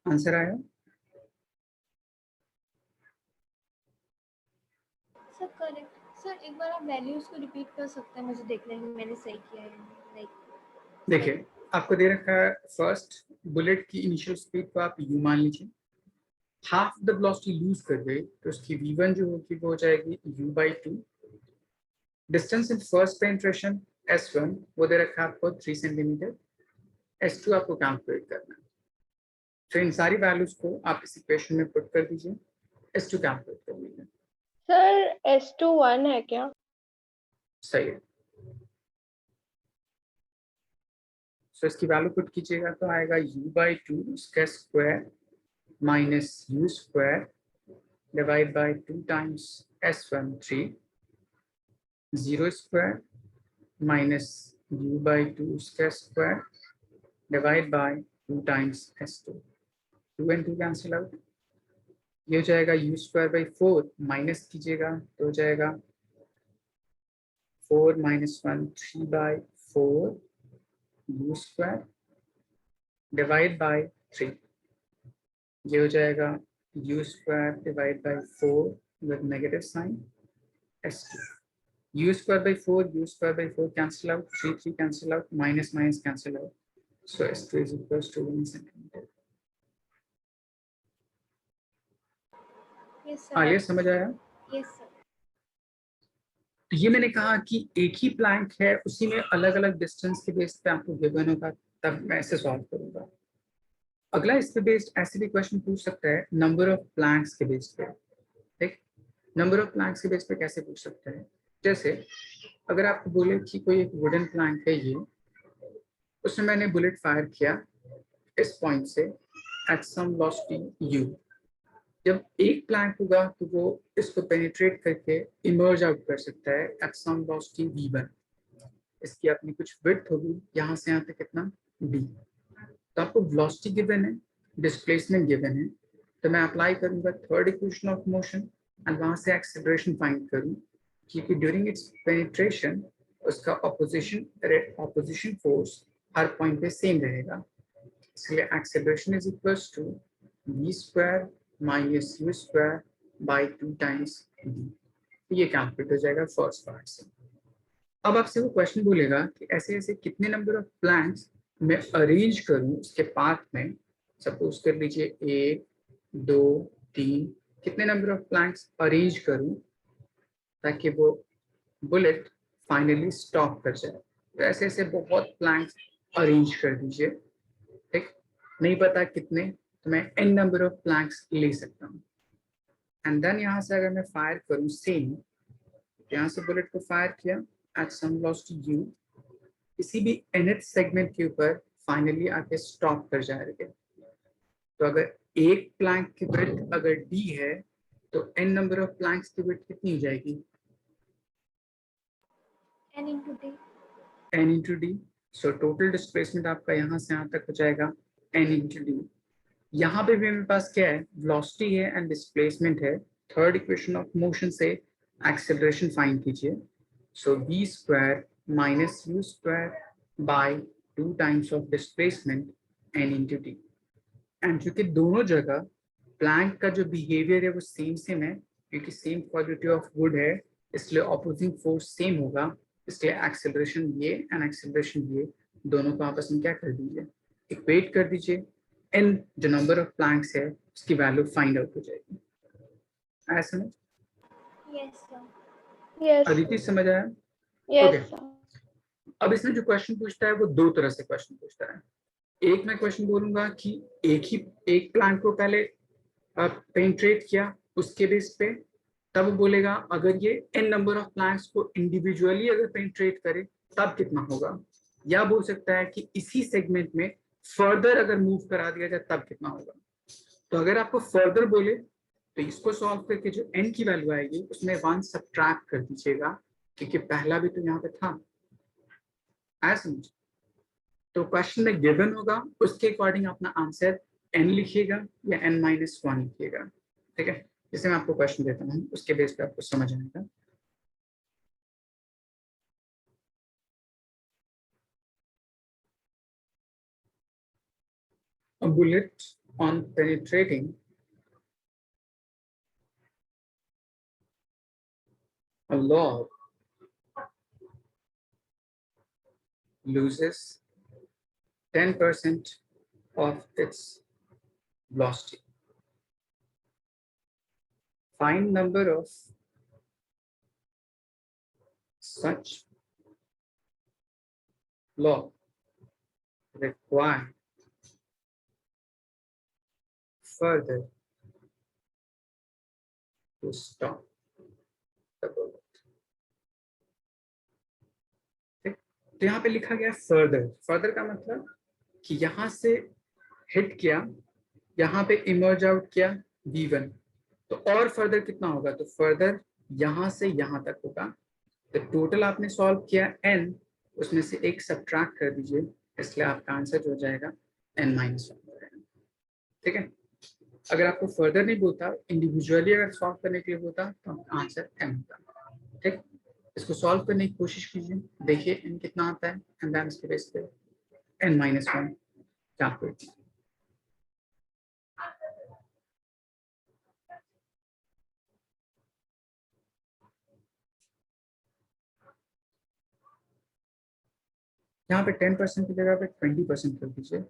A: आंसर आया?
C: Sir correct. सर एक बार आप वैल्यूज को रिपीट कर सकते हैं, मुझे देखने में मैंने सही किया है लाइक।
A: देखिए आपको दे रखा है फर्स्ट बुलेट की इनिशियल स्पीड को आप u मान लीजिए, हाफ द वेलोसिटी लूज कर गई तो उसकी v1 जो होगी वो हो जाएगी u/2। Distance in first penetration s1 वो दे रखा है आपको 3 सेंटीमीटर, s2 आपको कैलकुलेट करना है। तो इन सारी वैल्यूज को आप इस इक्वेशन में पुट कर दीजिए, s2 कैलकुलेट कर लीजिए।
B: सर S2 1 है क्या?
A: सही है, सो इसकी वैल्यू पुट कीजिएगा तो आएगा u/2 इसका square minus u square divide bye 2 times s1 3, 0 square minus u/2 इसका square divide bye 2 times s2, 2 and 2 cancel out, ये हो जाएगा u स्क्वायर बाई 4, माइनस कीजिएगा तो हो जाएगा 4 minus 1 3/4 u square divide by 3, ये हो जाएगा u square divide by 4 with negative sign s2, u square by 4 cancel out, 3 cancel out, minus minus cancel out, so s2 is equals to 1 centimetre.
C: Yes sir.
A: Aliya समझ आया?
C: Yes sir.
A: तो ये मैंने कहा कि एक ही प्लैंक है, उसी में अलग अलग डिस्टेंस के बेस पे आपको गिवन होगा, तब मैं ऐसे सॉल्व करूंगा। अगला इस पे बेस्ड ऐसे भी क्वेश्चन पूछ सकता है नंबर ऑफ प्लैंक्स के बेस पे। ठीक, नंबर ऑफ प्लैंक्स के बेस पे कैसे पूछ सकते हैं, जैसे अगर आपको बोले कि कोई एक वुडन प्लैंक है ये, उसमें मैंने बुलेट फायर किया इस पॉइंट से एट सम वेलोसिटी u। जब एक प्लैंक होगा तो वो इसको पेनिट्रेट करके इमर्ज आउट कर सकता है एट सम वेलोसिटी v1। इसकी अपनी कुछ विड्थ होगी यहाँ से यहाँ तक कितना b। तो आपको वेलोसिटी गिवन है, डिस्प्लेसमेंट गिवन है, तो मैं अप्लाई करूंगा third equation of motion and वहां से एक्सेलरेशन फाइंड करूं, क्योंकि ड्यूरिंग इट्स पेनिट्रेशन उसका ऑपोजिशन फोर्स हर पॉइंट पे सेम रहेगा, इसलिए acceleration is equals to v square minus u square by 2 times d। ये कैलकुलेट हो जाएगा फर्स्ट पार्ट से। अब आपसे वो क्वेश्चन बोलेगा कि ऐसे ऐसे कितने नंबर ऑफ प्लैंक्स मैं अरेंज करूं उसके पाथ में। सपोज कर लीजिए 1 2 3, कितने नंबर ऑफ प्लैंक्स अरेंज करूं ताकि वो बुलेट फाइनली स्टॉप कर जाए। तो ऐसे ऐसे बहुत प्लैंक्स अरेंज कर दीजिए। ठीक, नहीं पता कितने तो मैं n नंबर ऑफ प्लैंक्स ले सकता हूँ। एंड देन यहाँ से अगर मैं फायर करूँ सेम, यहाँ से बुलेट को फायर किया एट सम वेलोसिटी u, किसी भी nth सेगमेंट के ऊपर फाइनली आके स्टॉप कर जाएगा। तो अगर एक प्लैंक की विड्थ अगर d है तो n नंबर ऑफ प्लैंक्स की विड्थ कितनी हो जाएगी
C: n into d।
A: n into D. So total displacement आपका यहाँ से यहाँ तक हो जाएगा n इंटू डी। यहाँ पे भी मेरे पास क्या है, वेलोसिटी है एंड डिस्प्लेसमेंट है। थर्ड इक्वेशन ऑफ मोशन से एक्सेलरेशन फाइंड कीजिए। सो v square minus u square by 2 times of displacement n into D. And क्योंकि दोनों जगह प्लैंक का जो बिहेवियर है वो सेम है, क्योंकि सेम क्वालिटी ऑफ वुड है, इसलिए ऑपोजिंग फोर्स सेम होगा, इसलिए एक्सेलरेशन ये एंड एक्सेलरेशन ये दोनों को आपस में क्या कर दीजिए, इक्वेट कर दीजिए। एन जो नंबर ऑफ प्लैंक्स है उसकी वैल्यू फाइंड आउट हो जाएगी। आया समझ?
C: Yes sir.
B: Yes,
A: अदिति समझ आया?
B: yes,
A: okay.
B: sir.
A: अब इसमें जो क्वेश्चन पूछता है वो दो तरह से क्वेश्चन पूछता है। एक मैं क्वेश्चन बोलूंगा कि एक प्लांट को पहले पेनिट्रेट किया उसके बेस पे, तब बोलेगा अगर ये n नंबर ऑफ प्लांट्स को इंडिविजुअली अगर पेनिट्रेट करे तब कितना होगा। या बोल सकता है कि इसी सेगमेंट में फर्दर अगर मूव करा दिया जाए तब कितना होगा। तो अगर आपको फर्दर बोले तो इसको सॉल्व करके जो n की वैल्यू आएगी उसमें 1 सब्ट्रैक्ट कर दीजिएगा, क्योंकि पहला भी तो यहाँ पे था। आया समझ? तो क्वेश्चन में गिवन होगा उसके अकॉर्डिंग अपना आंसर n लिखिएगा या n-1 लिखिएगा। ठीक है, जैसे मैं आपको क्वेश्चन देता हूँ उसके बेस पे आपको समझ आएगा। A bullet on penetrating a log loses 10% of its velocity. Find number of such log required further to stop the bullet. तो यहाँ पे लिखा गया फर्दर। फर्दर का मतलब कि यहाँ से हिट किया, यहाँ पे इमर्ज आउट किया v1, तो और फर्दर कितना होगा, तो फर्दर यहाँ से यहाँ तक होगा। तो टोटल आपने सॉल्व किया n, उसमें से एक सब्ट्रैक्ट कर दीजिए, इसलिए आपका आंसर हो जाएगा n-1। ठीक है, अगर आपको फर्दर नहीं बोलता, इंडिविजुअली अगर सॉल्व करने के लिए बोलता तो आंसर m होता। ठीक, इसको सॉल्व करने की कोशिश कीजिए, देखिए n कितना आता है एंड देन इसके बेस पे n-1 कैलकुलेट कीजिए। यहाँ पे 10% की जगह पे 20% कर दीजिए।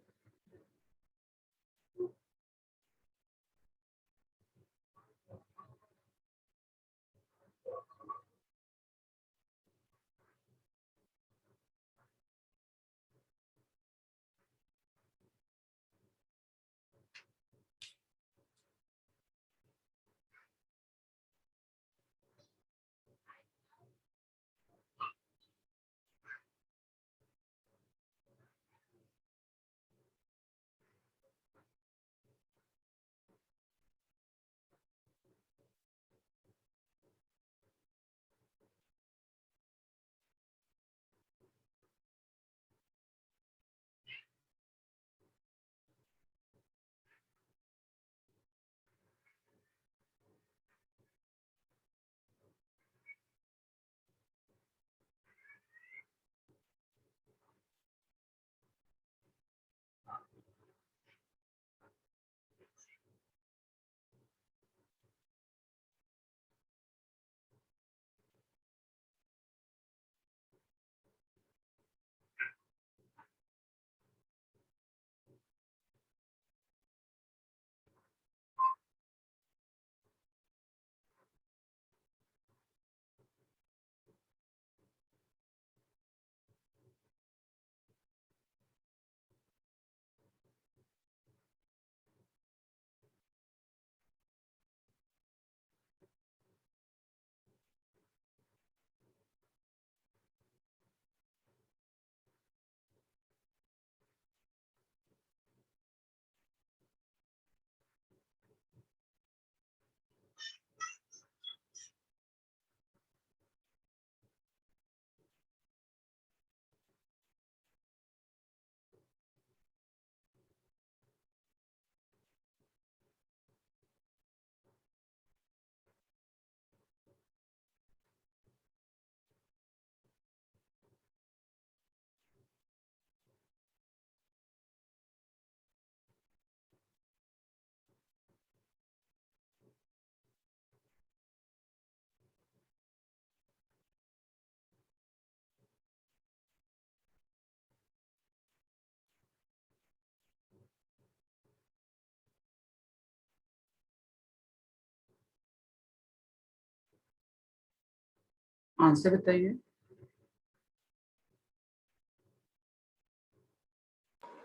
A: आंसर बताइए।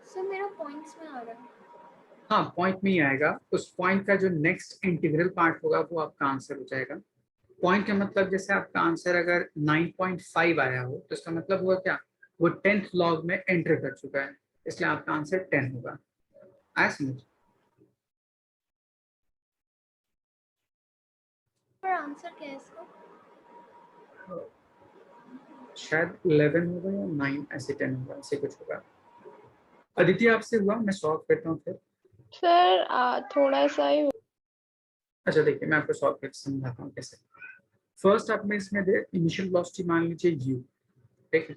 C: सर मेरा पॉइंट्स में आ रहा है।
A: हाँ, पॉइंट में ही आएगा। उस पॉइंट का जो नेक्स्ट इंटीग्रल पार्ट होगा वो आपका आंसर हो जाएगा। पॉइंट का मतलब जैसे आपका आंसर अगर 9.5 आया हो तो इसका मतलब हुआ क्या, वो 10th लॉग में एंटर कर चुका है, इसलिए आपका आंसर 10 होगा। आया समझ?
C: पर आंसर क्या है इसका?
A: शायद 11 होगा या 9, ऐसे 10 होगा, ऐसे कुछ होगा। अदिति आपसे हुआ? मैं सॉल्व करता हूँ फिर।
B: सर थोड़ा सा ही।
A: अच्छा देखिए, मैं आपको सॉल्व करके समझाता हूँ कैसे। फर्स्ट आप में इसमें दे इनिशियल वेलोसिटी मान लीजिए u, ठीक है।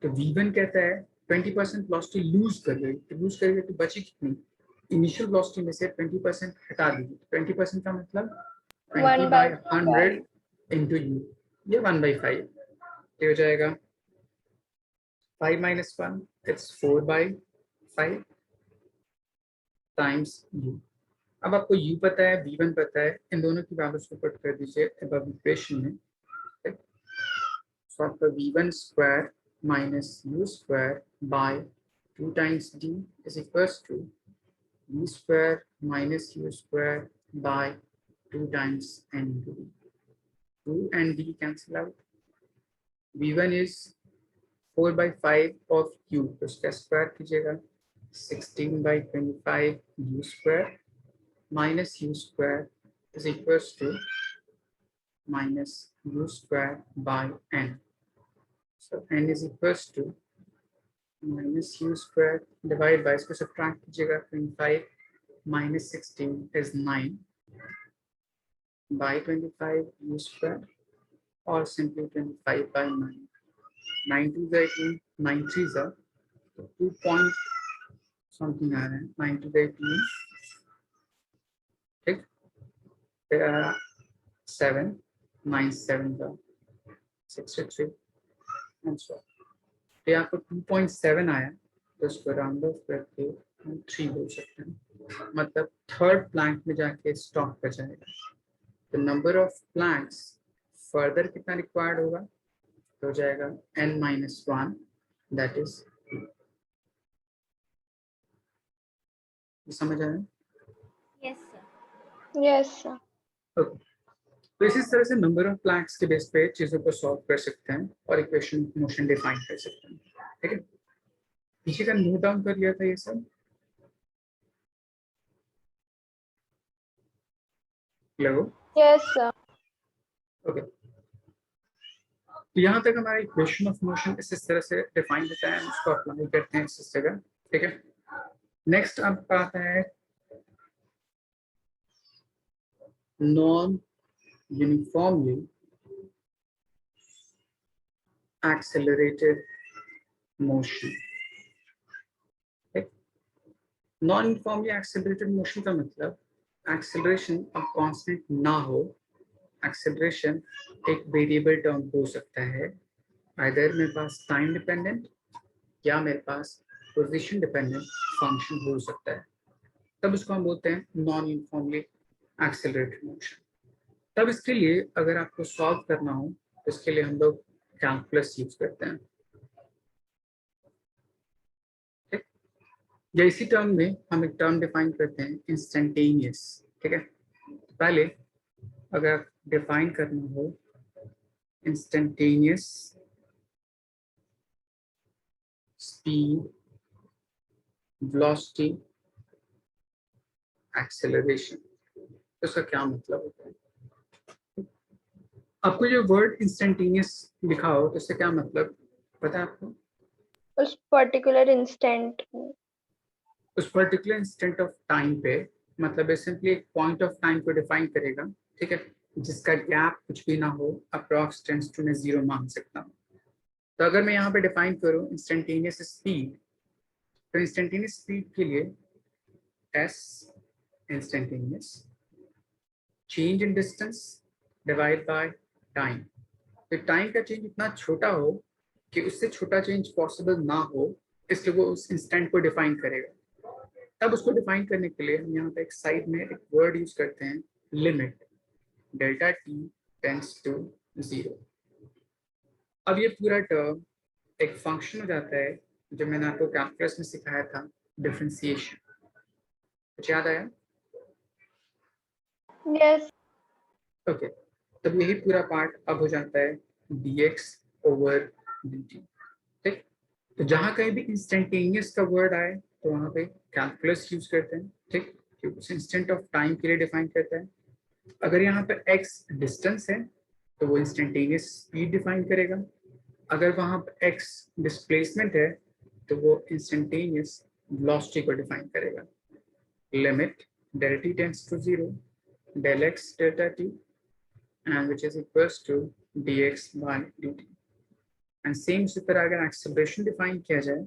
A: तो v1 कहता है 20% वेलोसिटी लूज कर गई, तो लूज करेगी तो बची कितनी, इनिशियल वेलोसिटी में से 20% हटा दीजिए। 20% का मतलब
B: 1 by
A: 20/100 इंटू यू, ये 1/5, ये हो जाएगा 5 minus 1, it's 4/5 टाइम्स u। अब आपको u पता है, v1 पता है, इन दोनों की वैल्यूज को पुट कर दीजिए अबव इक्वेशन में। So आपका v1 square minus u square by 2 times d is equals to v square minus u square by 2 times n into d. 2 and d cancel out. v1 is 4/5 of u, तो इसका square कीजिएगा 16/25 u square minus u square is equals to minus u square by n. So n is equals to minus u square divided by, इसको subtract कीजिएगा 25 minus 16 is 9 by 25 u square, or simply 25 by 9. 9 2 is 18, 9 3 is 2 point something आ रहा है, 9 2 is 18, ठीक। फिर 7 9 7 का 63 and so on। तो आपको 2.7 आया, तो इसको राउंड ऑफ करके हम 3 बोल सकते हैं, मतलब थर्ड प्लैंक में जाके स्टॉप कर जाएगा। तो नंबर ऑफ प्लैंक्स फर्दर कितना रिक्वायर्ड होगा, तो हो जाएगा n-1, दैट इज। समझ आया?
C: Yes sir.
B: Yes sir.
A: Okay, तो इसी तरह से नंबर ऑफ प्लैंक्स के बेस पे चीजों को सॉल्व कर सकते हैं और इक्वेशन मोशन डिफाइन कर सकते हैं, ठीक है। पीछे का नोट डाउन कर लिया था ये सब? हेलो?
B: Yes sir.
A: ओके, तो यहाँ तक हमारा इक्वेशन ऑफ मोशन इस तरह से डिफाइन होता है, उसको अप्लाई करते हैं इस जगह, ठीक है। नेक्स्ट आपका आता है non uniformly accelerated motion. Non uniformly accelerated motion का मतलब एक्सेलरेशन अब कांस्टेंट ना हो, एक्सेलरेशन एक वेरिएबल टर्म हो सकता है, आइदर मेरे पास टाइम डिपेंडेंट या मेरे पास पोजीशन डिपेंडेंट फंक्शन हो सकता है, तब उसको हम बोलते हैं नॉन यूनिफॉर्मली एक्सेलरेटेड मोशन। तब इसके लिए अगर आपको सॉल्व करना हो तो इसके लिए हम लोग कैलकुलस यूज करते हैं, ठीक। या इसी टर्म में हम एक टर्म डिफाइन करते हैं इंस्टेंटेनियस, ठीक है। पहले अगर डिफाइन करना हो इंस्टेंटेनियस स्पीड वेलोसिटी एक्सेलरेशन, तो इसका क्या मतलब होता है? आपको जो वर्ड इंस्टेंटेनियस लिखा हो तो इससे क्या मतलब पता है आपको?
B: उस पर्टिकुलर इंस्टेंट में।
A: उस पर्टिकुलर इंस्टेंट ऑफ टाइम पे, मतलब सिंपली एक पॉइंट ऑफ टाइम को डिफाइन करेगा, ठीक है, जिसका गैप कुछ भी ना हो, अप्रॉक्स टेंस टू मैं 0 मान सकता हूँ। तो अगर मैं यहाँ पे डिफाइन करूँ इंस्टेंटेनियस स्पीड, तो इंस्टेंटेनियस स्पीड के लिए s instantaneous change in distance divide by time. तो टाइम का चेंज इतना छोटा हो कि उससे छोटा चेंज पॉसिबल ना हो, इसलिए वो उस इंस्टेंट को डिफाइन करेगा। तब उसको डिफाइन करने के लिए हम यहाँ पे एक साइड में एक वर्ड यूज करते हैं limit delta t tends to 0। अब ये पूरा टर्म एक फंक्शन हो जाता है जो मैंने आपको कैलकुलस में सिखाया था, डिफरेंशिएशन। कुछ याद आया?
B: Yes.
A: ओके, तब यही पूरा पार्ट अब हो जाता है dx ओवर dt। ठीक, तो जहां कहीं भी इंस्टेंटेनियस का वर्ड आए तो वहां पे कैलकुलस यूज करते हैं। ठीक, क्योंकि इंस्टेंट ऑफ टाइम के लिए डिफाइन करता है। अगर यहाँ पे x डिस्टेंस है तो वो इंस्टेंटेनियस स्पीड डिफाइन करेगा। अगर वहां पे x डिस्प्लेसमेंट है तो वो इंस्टेंटेनियस वेलोसिटी को डिफाइन करेगा। Limit del t tends to 0 del x delta t and which is equals to dx by dt। And same इसी तरह अगर एक्सेलरेशन डिफाइन किया जाए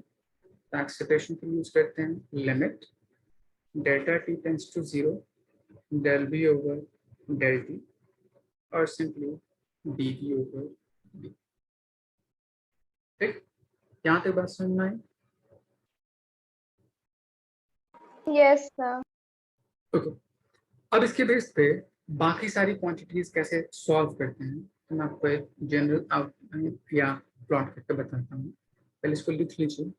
A: तो एक्सेलरेशन के लिए यूज करते हैं limit delta t tends to 0 del v over del t और सिंपली dv over d। ठीक, यहाँ तक बात समझ में आई?
B: Yes, sir.
A: ओके, अब इसके बेस पे बाकी सारी क्वांटिटीज कैसे सॉल्व करते हैं तो मैं आपको एक जनरल आउटलाइन या प्लॉट करके बताता हूँ। पहले इसको लिख लीजिए।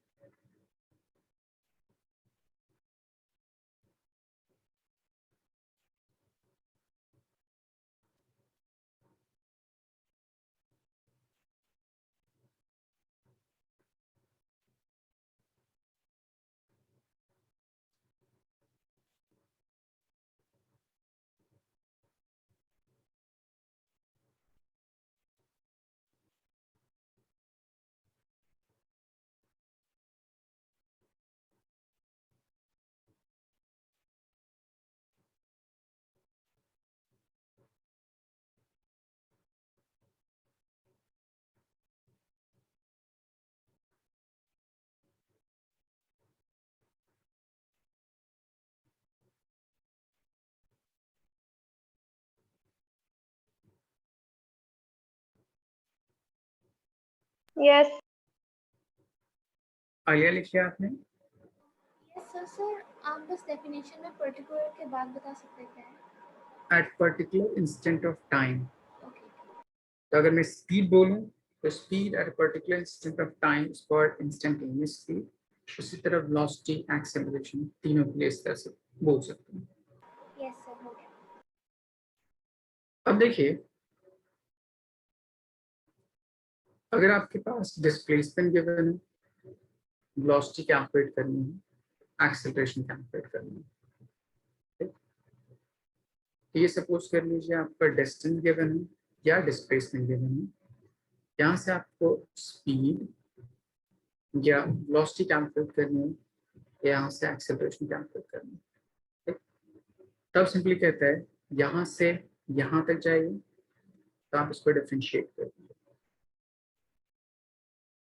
B: Yes.
A: आलिया लिखिए आपने।
C: Yes sir. सर आप बस डेफिनेशन में पर्टिकुलर के बाद बता सकते हैं क्या है?
A: At particular instant of time.
C: Okay.
A: तो अगर मैं स्पीड बोलूं तो speed at particular instant of time is called instantaneous speed. उसी तरह वेलोसिटी, एक्सेलरेशन तीनों के लिए इस तरह से बोल सकते हैं।
C: यस सर, हो गया।
A: अब देखिए, अगर आपके पास डिस्प्लेसमेंट गिवन है, वेलोसिटी कैलकुलेट करनी है, एक्सेलरेशन कैलकुलेट करनी है। ठीक? तो ये सपोज कर लीजिए आपका डिस्टेंस गिवन है या डिस्प्लेसमेंट गिवन है। यहाँ से आपको स्पीड या वेलोसिटी कैलकुलेट करनी है, यहाँ से एक्सेलरेशन कैलकुलेट करनी है। ठीक? तब सिंपली कहता है यहाँ से यहाँ तक जाइए तो आप इसको डिफरेंशिएट कर दीजिए।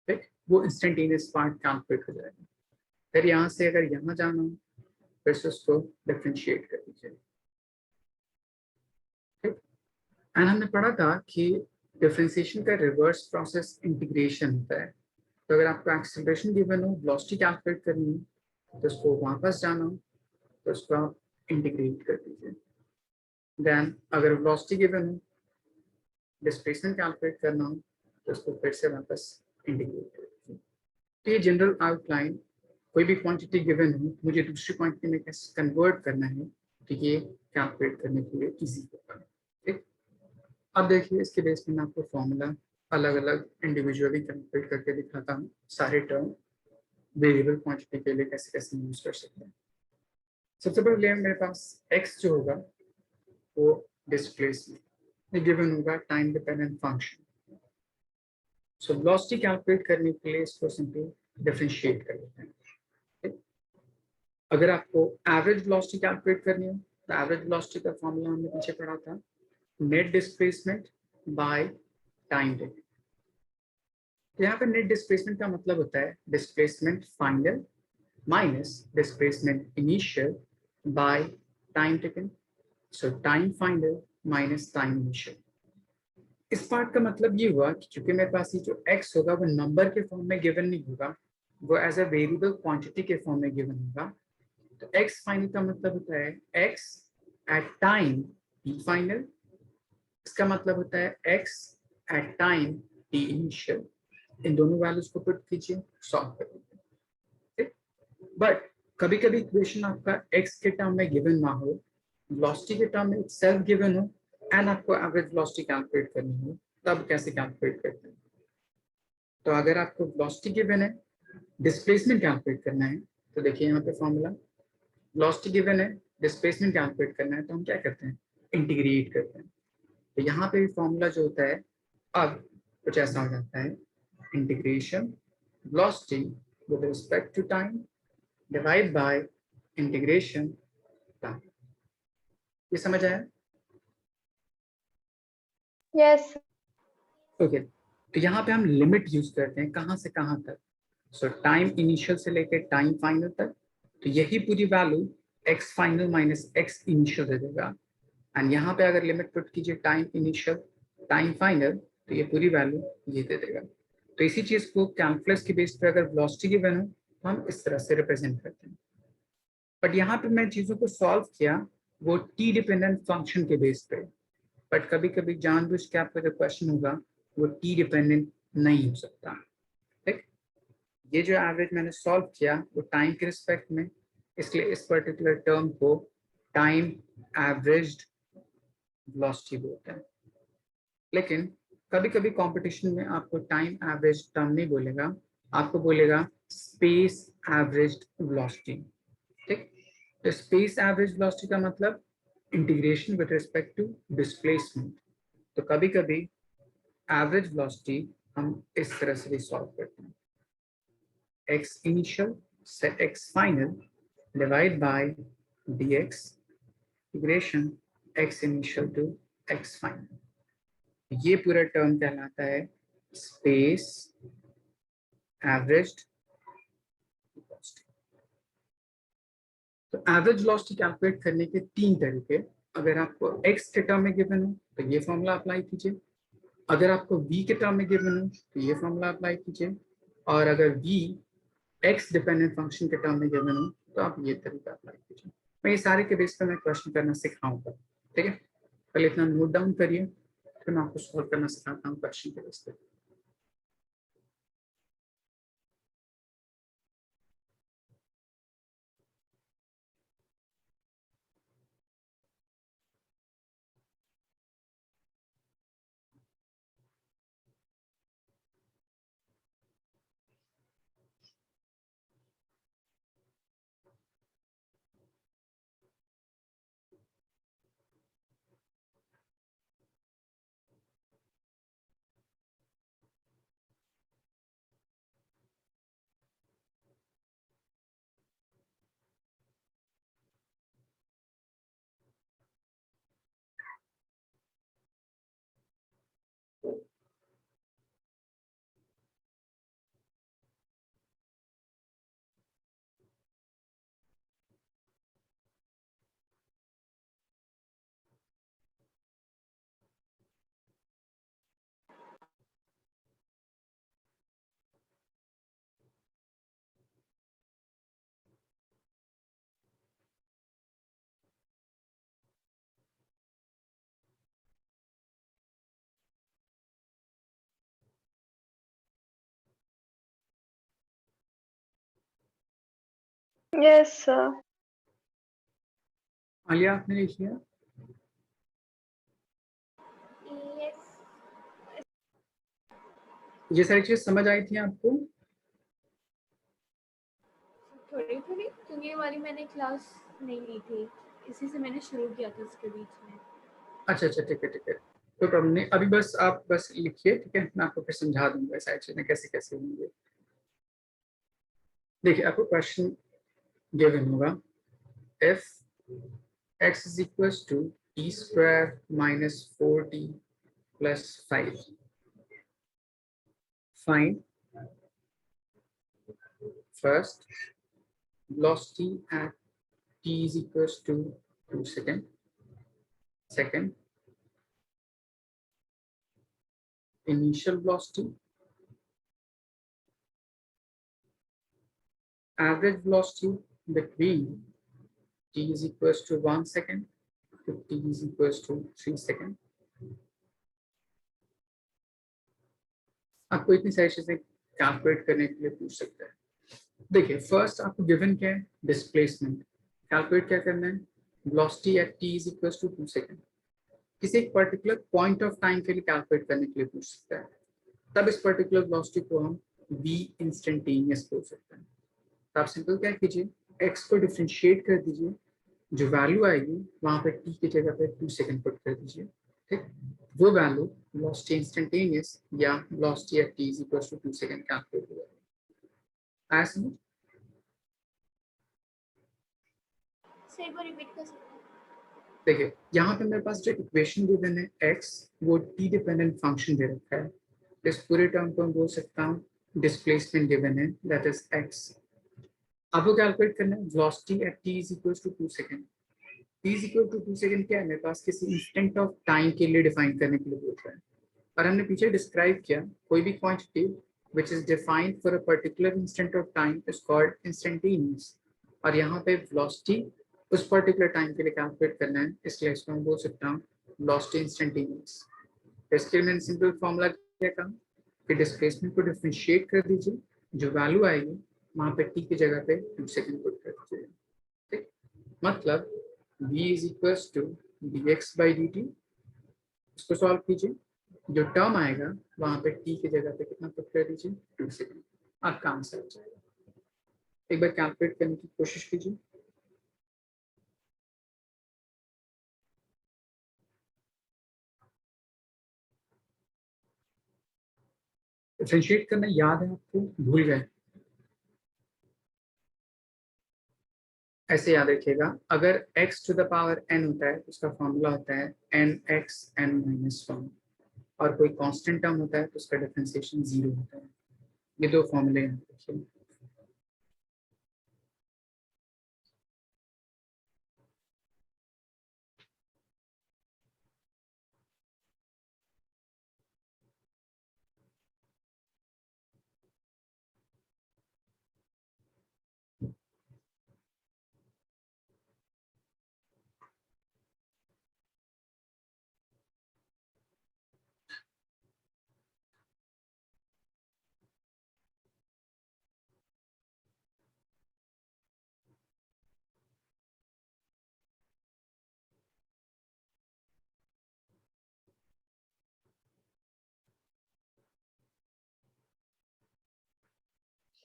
A: ठीक, वो इंस्टेंटेनियस पार्ट कैलकुलेट हो जाएगा। फिर यहाँ से अगर यहाँ जाना हो फिर से उसको डिफरेंशिएट कर दीजिए। ठीक, एंड हमने पढ़ा था कि डिफरेंशिएशन का रिवर्स प्रोसेस इंटीग्रेशन होता है। तो अगर आपको एक्सेलरेशन गिवन हो, वेलोसिटी कैलकुलेट करनी है तो उसको वापस जाना हो तो उसको आप इंटीग्रेट कर दीजिए। देन अगर वेलोसिटी गिवन हो, डिस्प्लेसमेंट कैलकुलेट करना हो तो उसको फिर से वापस इंटीग्रेट कर दीजिए। तो ये जनरल आउटलाइन, कोई भी क्वांटिटी गिवन हो मुझे दूसरी क्वांटिटी में कैसे कन्वर्ट करना है तो ये कैलकुलेट करने के लिए इजी होगा। ठीक, अब देखिए इसके बेस में मैं आपको फॉर्मूला अलग अलग इंडिविजुअली कैलकुलेट करके दिखाता हूँ। सारे टर्म वेरिएबल क्वांटिटी के लिए कैसे कैसे यूज कर सकते हैं। सबसे पहले मेरे पास x जो होगा वो डिस्प्लेसमेंट गिवन होगा, time dependent function. So velocity calculate करने के लिए इसको सिंपली डिफरेंशिएट कर लेते हैं। ठीक? अगर आपको एवरेज वेलोसिटी कैलकुलेट करनी हो तो एवरेज वेलोसिटी का फॉर्मूला हमने पीछे पढ़ा था, net displacement by time taken. तो यहाँ पे नेट डिस्प्लेसमेंट का मतलब होता है displacement final minus displacement initial by time taken. So time final minus time initial. इस पार्ट का मतलब ये हुआ कि चूंकि मेरे पास ये जो x होगा वो नंबर के फॉर्म में गिवन नहीं होगा, वो एज अ वेरिएबल क्वांटिटी के फॉर्म में गिवन होगा। तो x फाइनल का मतलब होता है x at time t final. इसका मतलब होता है x at time t initial, इन दोनों वैल्यूज को पुट कीजिए, सॉल्व करिए। बट कभी कभी इक्वेशन आपका एक्स के टर्म में गिवन ना हो, वेलोसिटी के टर्म में सेल्फ गिवन हो एंड आपको एवरेज वेलोसिटी कैलकुलेट करनी हो, तब कैसे कैलकुलेट करते हैं? तो अगर आपको वेलोसिटी गिवन है, डिस्प्लेसमेंट कैलकुलेट करना है, तो देखिए यहाँ पे फॉर्मूला, वेलोसिटी गिवन है, डिस्प्लेसमेंट कैलकुलेट करना है, तो हम क्या करते हैं? इंटीग्रेट करते हैं। तो यहाँ पे फॉर्मूला जो होता है अब कुछ ऐसा हो जाता है, integration velocity with respect to time divide by integration time. ये समझ आया?
B: Yes.
A: ओके, तो यहाँ पे हम लिमिट यूज करते हैं कहाँ से कहाँ तक? सो टाइम इनिशियल से लेकर टाइम फाइनल तक, तो यही पूरी value x final minus x initial दे देगा। एंड यहाँ पे अगर लिमिट पुट कीजिए टाइम इनिशियल टाइम फाइनल, तो ये पूरी वैल्यू ये दे देगा। तो इसी चीज को कैलकुलस के बेस पे अगर वेलोसिटी गिवन हो तो हम इस तरह से रिप्रेजेंट करते हैं। बट यहाँ पे मैं चीजों को सॉल्व किया वो टी डिपेंडेंट फंक्शन के बेस पे, बट कभी कभी जानबूझ के आपका जो क्वेश्चन होगा वो टी डिपेंडेंट नहीं हो सकता। ठीक, ये जो एवरेज मैंने सॉल्व किया वो टाइम के रिस्पेक्ट में, इसलिए इस पर्टिकुलर टर्म को टाइम एवरेज्ड वेलोसिटी बोलते हैं। लेकिन कभी कभी कंपटीशन में आपको टाइम एवरेज टर्म नहीं बोलेगा, आपको बोलेगा स्पेस एवरेज्ड वेलोसिटी। ठीक, तो स्पेस एवरेज वेलोसिटी का मतलब integration with respect to displacement. तो कभी कभी एवरेज वेलोसिटी हम इस तरह से भी सॉल्व करते हैं, एक्स इनिशियल से x final divide by dx integration x initial to x final. ये पूरा टर्म कहलाता है स्पेस एवरेज्ड वेलोसिटी। तो एवरेज वेलोसिटी कैलकुलेट करने के तीन तरीके, अगर आपको x के टर्म में गिवन हो तो ये फॉर्मूला अप्लाई कीजिए, अगर आपको v के टर्म में गिवन हो तो ये फॉर्मूला अप्लाई कीजिए, और अगर v x डिपेंडेंट फंक्शन के टर्म में गिवन हो तो आप ये तरीका अप्लाई कीजिए। मैं ये सारे के बेस पर मैं क्वेश्चन करना सिखाऊंगा। ठीक है, पहले इतना नोट डाउन करिए, फिर मैं आपको सॉल्व करना सिखाता हूँ क्वेश्चन के बेस पे।
B: Yes, sir.
A: आलिया आपने लिख लिया?
C: यस
A: ये सारी चीज समझ आई थी आपको?
C: थोड़ी थोड़ी, क्योंकि ये वाली मैंने क्लास नहीं ली थी, इसी से मैंने शुरू किया था इसके बीच में।
A: अच्छा अच्छा, ठीक है ठीक है, कोई प्रॉब्लम नहीं। अभी बस आप बस लिखिए, ठीक है, मैं आपको फिर समझा दूंगा सारी चीजें कैसे कैसे होंगे। देखिए आपको क्वेश्चन गिवन होगा, if x is equals to t square minus 4t plus 5, find first velocity at t is equals to 2 seconds, second initial velocity, average velocity between t is equals to 1 second to t is equals to 3 seconds, आपको इतनी सारी चीजें calculate करने के लिए पूछ सकता है। देखिए फर्स्ट आपको गिवन क्या है, डिस्प्लेसमेंट। कैलकुलेट क्या करना है, velocity at t is equal to 2 second. किसी एक पर्टिकुलर पॉइंट ऑफ टाइम के लिए कैलकुलेट करने के लिए पूछ सकता है, तब इस पर्टिकुलर वेलोसिटी को हम v इंस्टेंटेनियस बोल सकते हैं। तो आप सिंपल क्या कीजिए, x को डिफरेंशिएट कर दीजिए, जो वैल्यू आएगी वहां पे t की जगह पे 2 सेकेंड पुट कर दीजिए, ठीक। वो वैल्यू वेलोसिटी इंस्टेंटेनियस या velocity at t is equal to 2 second calculate हो जाएगा। आया समझ?
C: सर एक बार रिपीट कर सकते हैं?
A: देखिए यहाँ पे मेरे पास जो इक्वेशन गिवन है x, वो t डिपेंडेंट फंक्शन दे रखा है। इस पूरे टर्म को मैं बोल सकता हूँ डिस्प्लेसमेंट गिवन है, दैट इज x। आपको कैलकुलेट करना है velocity at t is equal to 2 second. t is equal to 2 second क्या है, मेरे पास किसी इंस्टेंट ऑफ टाइम के लिए डिफाइन करने के लिए बोल रहा है। और हमने पीछे डिस्क्राइब किया, कोई भी quantity which is defined for a particular instant of time is called instantaneous. और यहाँ पे वेलोसिटी उस पर्टिकुलर टाइम के लिए कैलकुलेट करना है, इसलिए इसको मैं बोल सकता हूँ वेलोसिटी इंस्टेंटेनियस। इसके लिए मैंने सिंपल फॉर्मूला क्या कहा कि डिस्प्लेसमेंट को डिफरेंशिएट कर दीजिए, जो वैल्यू आएगी वहां पे t की जगह पे 2 सेकेंड पुट कर दीजिए, ठीक। मतलब v is equal to dx by dt। इसको सॉल्व कीजिए, जो टर्म आएगा वहां पे t की जगह पे कितना पुट कर दीजिए, 2 सेकेंड। आपका आंसर आ जाएगा। एक बार कैलकुलेट करने की कोशिश कीजिए। डिफरेंशिएट करना याद है आपको, भूल गए? ऐसे याद रखिएगा, अगर x to the power n होता है तो उसका फॉर्मूला होता है nx n माइनस 1, और कोई कांस्टेंट टर्म होता है तो उसका डिफरेंशिएशन 0 होता है। ये दो फॉर्मूले याद रखिए।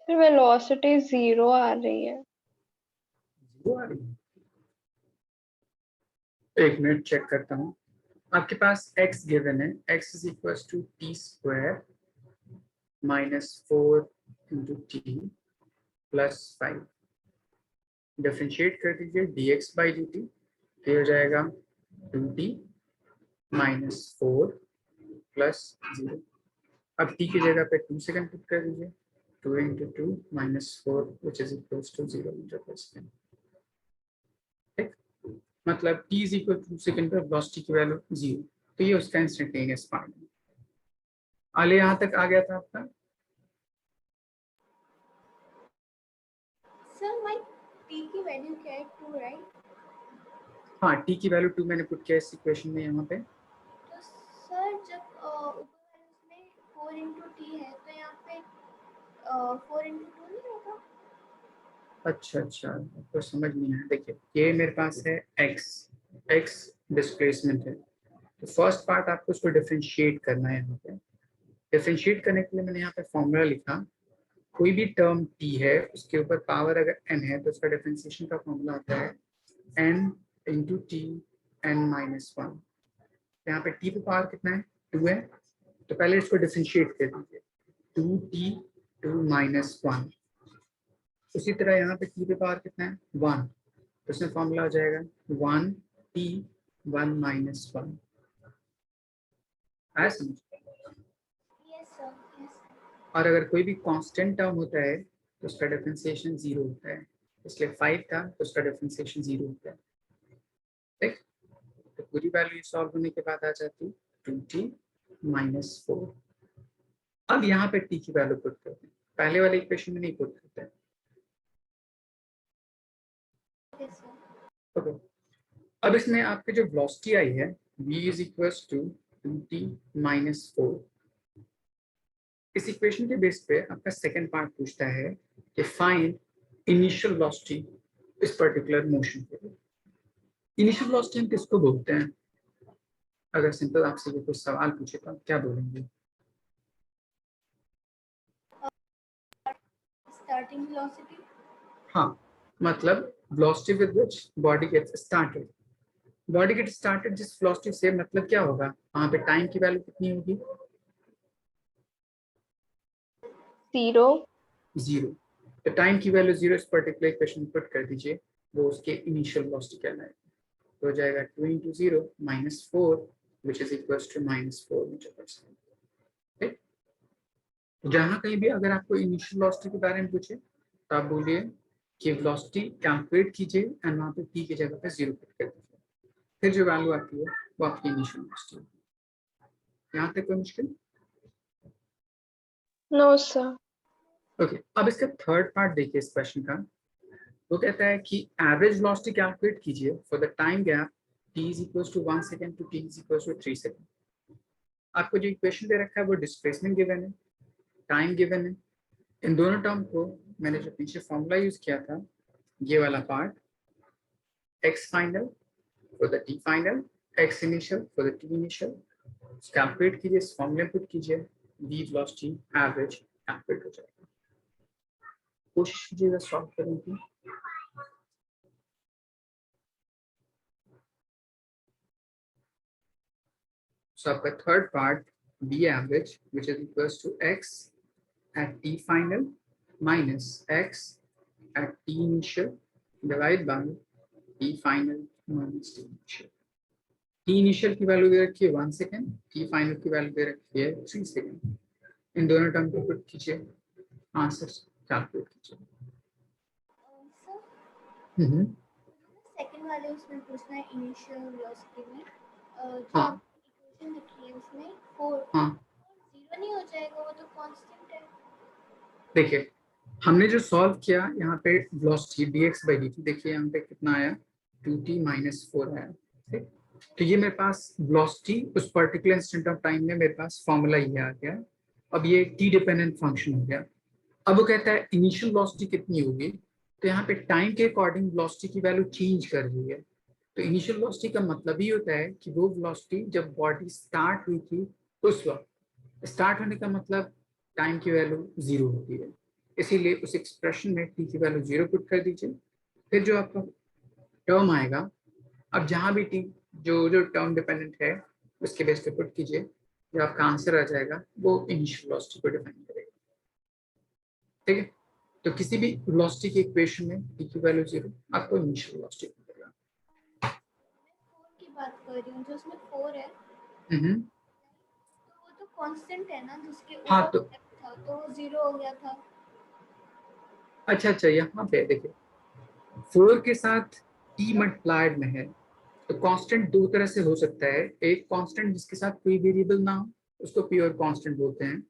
B: फिर वेलोसिटी 0 आ रही है।
A: 0 आ रही है? एक मिनट चेक करता हूँ। आपके पास x गिवन है, x is equal to t square minus 4 into t plus 5। Differentiate कर दीजिए dx बाई dt, ये हो जाएगा 2t माइनस 4 प्लस 0। अब t की जगह पे 2 सेकेंड पुट कर दीजिए, 2 into 2 minus 4 which is equal to 0 metre पर सेकेंड, ठीक। मतलब t is equal to 2 second पर वेलोसिटी की वैल्यू 0, तो ये उसका इंस्टेंटेनियस पार्ट है। आले यहाँ तक आ गया था आपका?
C: सर माय t की वैल्यू क्या है, 2 राइट?
A: हाँ, t की वैल्यू 2 मैंने पुट किया इस इक्वेशन में यहाँ पे।
C: तो सर जब ऊपर वाले उसमें 4 इंटू टी है तो यहाँ पे 4 इंटू 2 नहीं होगा?
A: अच्छा अच्छा, आपको समझ नहीं आया। देखिए ये मेरे पास है x डिस्प्लेसमेंट है, तो फर्स्ट पार्ट आपको उसको डिफरेंशिएट करना है। यहाँ पे डिफरेंशिएट करने के लिए मैंने यहाँ पे फॉर्मूला लिखा, कोई भी टर्म t है उसके ऊपर पावर अगर n है तो उसका डिफरेंशिएशन का फॉर्मूला होता है n into T n minus 1। यहाँ पे t पे पावर कितना है, 2 है, तो पहले इसको डिफरेंशिएट कर दीजिए, 2t 2 माइनस 1। उसी तरह यहाँ पे t पे पावर कितना है, 1, तो इसमें फॉर्मूला हो जाएगा 1t 1 माइनस 1। आया समझ?
C: Yes sir, yes.
A: और अगर कोई भी कांस्टेंट टर्म होता है तो उसका डिफरेंशिएशन 0 होता है, इसलिए 5 था तो उसका डिफरेंशिएशन 0 होता है, ठीक। तो पूरी वैल्यू सॉल्व होने के बाद आ जाती 2t माइनस 4। अब यहाँ पे t की वैल्यू पुट करते हैं, पहले वाले इक्वेशन में नहीं पुट करते हैं।
C: Yes sir.
A: ओके, अब इसमें आपकी जो वेलोसिटी आई है v is equal to 2t minus 4, इस इक्वेशन के बेस पे आपका सेकंड पार्ट पूछता है कि फाइंड इनिशियल वेलोसिटी इस पर्टिकुलर मोशन के लिए। इनिशियल वेलोसिटी हम किसको बोलते हैं? अगर सिंपल आपसे ये कुछ सवाल पूछे तो आप क्या बोलेंगे?
C: Starting velocity.
A: हाँ, मतलब velocity with which body gets started. Body get started जिस वेलोसिटी से, मतलब क्या होगा, वहां पे टाइम की वैल्यू कितनी होगी?
B: 0।
A: 0। तो टाइम की वैल्यू 0 इस पर्टिकुलर इक्वेशन में पुट कर दीजिए, वो उसके इनिशियल वेलोसिटी कहलाएगा। तो हो जाएगा 2 into 0 minus 4 which is equals to -4 metre पर सेकंड। ठीक, जहां कहीं भी अगर आपको इनिशियल वेलोसिटी के बारे में पूछे तो आप बोलिए कि वेलोसिटी कैलकुलेट कीजिए एंड वहां पे t की जगह पे 0 पुट कर दीजिए, फिर जो वैल्यू आती है वो आपकी इनिशियल वेलोसिटी है। यहाँ तक कोई मुश्किल?
B: No sir.
A: ओके, अब इसका थर्ड पार्ट देखिए इस क्वेश्चन का। वो कहता है कि एवरेज वेलोसिटी कैलकुलेट कीजिए for the time gap t is equals to 1 second to t is equals to 3 second। आपको जो इक्वेशन दे रखा है वो डिस्प्लेसमेंट गिवन है, टाइम गिवन है। इन दोनों टर्म को मैंने जो पीछे फॉर्मूला यूज किया था, ये वाला part, x final for the t final, x initial for the t initial, calculate कीजिए, इस फॉर्मूले पुट कीजिए, v वेलोसिटी एवरेज कैलकुलेट हो जाएगा। कोशिश कीजिएगा सॉल्व करने की। So आपका third part v average which is equals to x at t final minus x at t initial divided by t final minus t initial। t initial की value दे रखी है 1 सेकेंड, t final की value दे रखी है 3 second. इन दोनों term को put कीजिए, answer calculate कीजिए।
C: सर सेकंड वाले उसमें पूछना है इनिशियल वेलोसिटी में जो
A: हाँ
C: इक्वेशन लिखी है उसमें 4
A: हाँ,
C: 0 नहीं हो जाएगा, वो तो कांस्टेंट है।
A: देखिए हमने जो सॉल्व किया यहाँ पे वेलोसिटी dx by dt, देखिए यहाँ पे कितना आया, 2t minus 4 आया। ठीक, तो ये मेरे पास वेलोसिटी उस पर्टिकुलर इंस्टेंट ऑफ टाइम में मेरे पास फॉर्मूला ये आ गया। अब ये t डिपेंडेंट फंक्शन हो गया। अब वो कहता है इनिशियल वेलोसिटी कितनी होगी, तो यहाँ पे टाइम के अकॉर्डिंग वेलोसिटी की वैल्यू चेंज कर रही है। तो इनिशियल वेलोसिटी का मतलब ही होता है कि वो वेलोसिटी जब बॉडी स्टार्ट हुई थी उस वक्त, स्टार्ट होने का मतलब टाइम की वैल्यू 0 होती है, इसीलिए उस एक्सप्रेशन में टी की वैल्यू 0 पुट कर दीजिए। फिर जो आपका टर्म आएगा, अब जहां भी टी जो जो टर्म डिपेंडेंट है उसके बेस पे पुट कीजिए, जो आपका आंसर आ जाएगा वो इनिशियल वेलोसिटी को डिफाइन करेगा। ठीक है, तो किसी भी वेलोसिटी की इक्वेशन में टी की वैल्यू 0, आपको इनिशियल वेलोसिटी मिलेगा।
C: मैं 4 की बात कर रही हूँ, जो उसमें 4 है
A: हम्म,
C: तो वो तो कांस्टेंट है ना, जिसके
A: हाँ
C: ऊपर
A: तो
C: था तो वो 0 हो गया था।
A: अच्छा, यहाँ पे देखिए 4 के साथ टी मल्टीप्लाइड में है, तो कांस्टेंट दो तरह से हो सकता है। एक कांस्टेंट जिसके साथ कोई वेरिएबल ना हो उसको प्योर कांस्टेंट बोलते हैं,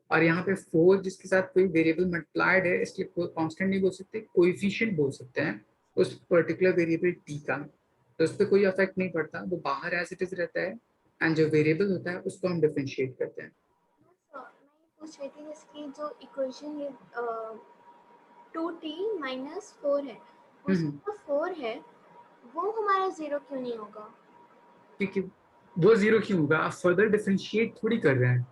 A: और यहाँ पे 4 जिसके साथ कोई वेरिएबल मल्टीप्लाइड है इसलिए कोई कांस्टेंट नहीं बोल सकते, कोएफिशिएंट बोल सकते हैं उस पर्टिकुलर वेरिएबल टी का। तो उस पर कोई इफेक्ट नहीं पड़ता, वो बाहर एज इट इज रहता है, एंड जो वेरिएबल होता है उसको हम डिफरेंशिएट करते हैं।
C: मैं ये पूछ रही थी जिसकी जो इक्वेशन ये 2t माइनस 4 है, उसमें
A: हम्म,
C: जो 4 है वो हमारा 0 क्यों नहीं होगा?
A: क्योंकि वो 0 क्यों होगा, आप फर्दर डिफरेंशिएट थोड़ी कर रहे हैं,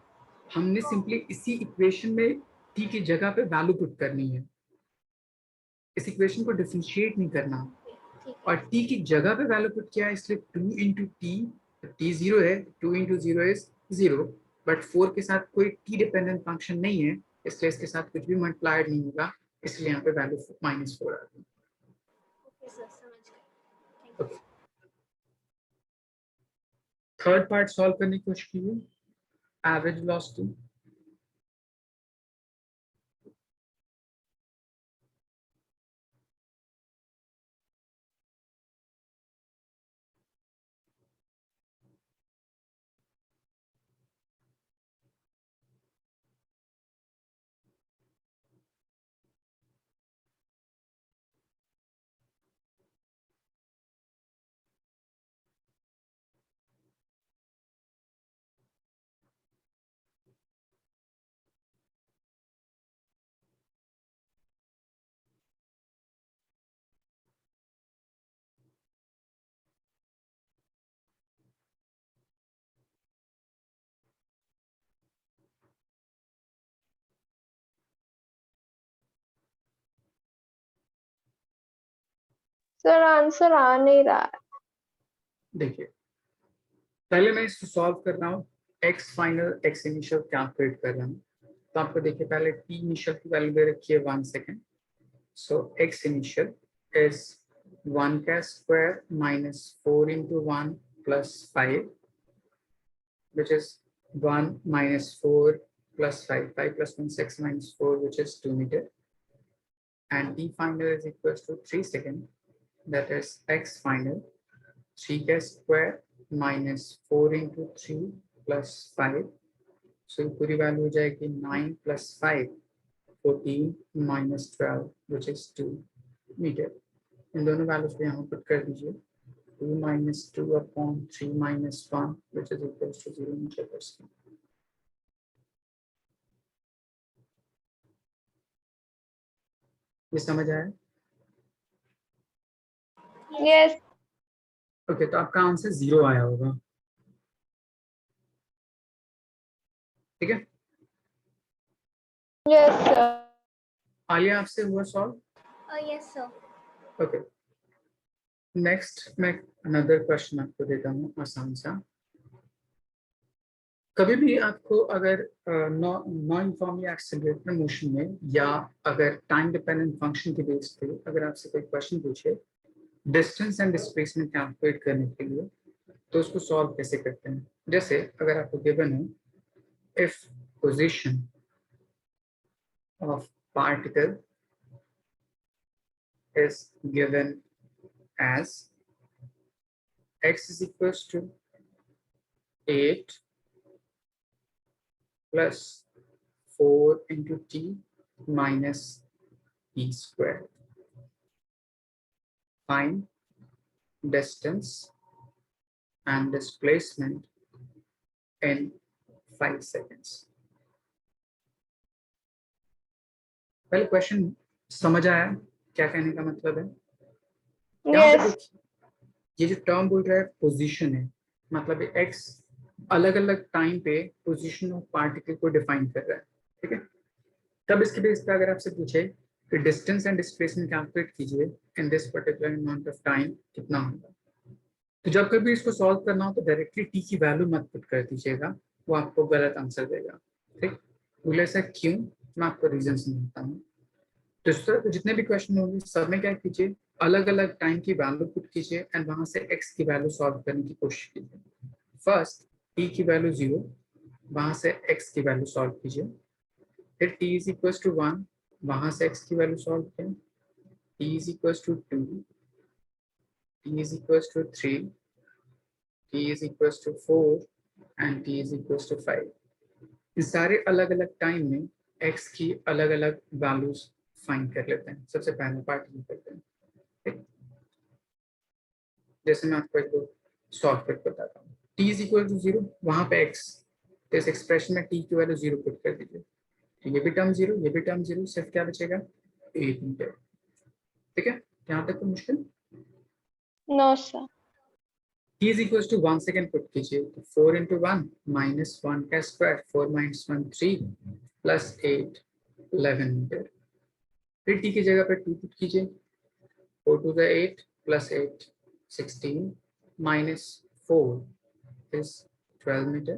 A: हमने सिंपली इसी इक्वेशन में टी की जगह पे वैल्यू पुट करनी है, इस इक्वेशन को डिफरेंशिएट नहीं करना।
C: ठीक
A: और
C: है।
A: t की जगह पे वैल्यू पुट किया है, इसलिए 2 इंटू टी, टी 0 है, 2 इंटू 0 इज 0, बट 4 के साथ कोई t डिपेंडेंट फंक्शन नहीं है, इसलिए इसके साथ कुछ भी मल्टीप्लाइड नहीं होगा, इसलिए यहाँ पे वैल्यू -4 आ गई।
C: ओके सर, समझ गए। Thank you.
A: Third part solve करने की कोशिश कीजिए, एवरेज वेलोसिटी।
B: सर आंसर आ नहीं रहा है।
A: देखिए पहले मैं इसको सॉल्व कर रहा हूँ, x final x initial calculate कर रहा हूँ। तो आपको देखिए पहले टी इनिशियल की वैल्यू दे रखी है 1 second. So x initial is 1 का square minus 4 into 1 plus 5, which is 1 minus 4 plus 5, 5 plus 1 6 minus 4, which is 2 meter, and t final is equals to 3 second, that is x final 3 का square minus 4 into 3 plus 5, so पूरी value हो जाएगी 9 plus 5 14 minus 12, which is 2 meter। इन दोनों values को यहाँ put कर दीजिए, 2 minus 2 upon 3 minus 1, which is equals to 0 meter per second। ये समझ आया?
B: यस
A: ओके तो आपका आंसर 0 आया होगा, ठीक है।
B: Yes sir.
A: आलिया आपसे हुआ solve?
C: Yes sir.
A: Okay next मैं अनदर क्वेश्चन आपको देता हूँ आसान सा। कभी भी आपको अगर नॉन यूनिफॉर्मली एक्सेलरेटेड मोशन में या अगर टाइम डिपेंडेंट फंक्शन के बेस पे अगर आपसे कोई क्वेश्चन पूछे डिस्टेंस एंड डिस्प्लेसमेंट कैलकुलेट करने के लिए, तो उसको सॉल्व कैसे करते हैं। जैसे अगर आपको गिवन है if position of particle is given as x is equals to 8 plus 4 into t minus t square. Find distance and displacement in 5 seconds. पहले क्वेश्चन समझ आया क्या कहने का मतलब है? यहाँ पे
B: यस
A: देखिए ये जो टर्म बोल रहा है पोजीशन है, मतलब एक्स अलग अलग टाइम पे पोजीशन ऑफ पार्टिकल को डिफाइन कर रहा है, ठीक है। तब इसके बेस पे अगर आपसे पूछे कि डिस्टेंस एंड डिस्प्लेसमेंट कैलकुलेट कीजिए in this particular amount of time, कितना होगा। तो जब कभी इसको सॉल्व करना हो तो डायरेक्टली टी की वैल्यू मत पुट कर दीजिएगा, वो आपको गलत आंसर देगा, ठीक। बोले ऐसा क्यों, मैं आपको रीजन समझाता हूँ। तो जितने भी क्वेश्चन होंगे सब में क्या कीजिए, अलग अलग टाइम की वैल्यू पुट कीजिए एंड वहां से एक्स की वैल्यू सॉल्व करने की कोशिश कीजिए। फर्स्ट टी की वैल्यू 0, वहां से एक्स की वैल्यू सॉल्व कीजिए, फिर t इज इक्वल टू 1, वहां से x की वैल्यू सॉल्व करें, t is equal to 2, t is equal to 3, t is equal to 4 and t is equal to 5। इस सारे अलग अलग टाइम में x की अलग अलग वैल्यूज फाइंड कर लेते हैं। सबसे पहले पार्ट ये करते हैं, ठीक। जैसे मैं आपको एक दो सॉल्व करके बताता हूँ। t इज इक्वल टू 0, वहां पे x, तो इस एक्सप्रेशन में t की वैल्यू 0 पुट कर दीजिए, ये भी टर्म 0, ये भी टर्म 0, सिर्फ क्या बचेगा 8 मीटर, ठीक है। यहाँ तक तो मुश्किल।
B: No sir.
A: t is equals to 1 second put कीजिए, तो 4 into 1 minus 1 का स्क्वायर, 4 minus 1 3 plus 8 11 मीटर। फिर t की जगह पे 2 पुट कीजिए, 4 to the 8 plus 8 16 minus 4 is 12 metre.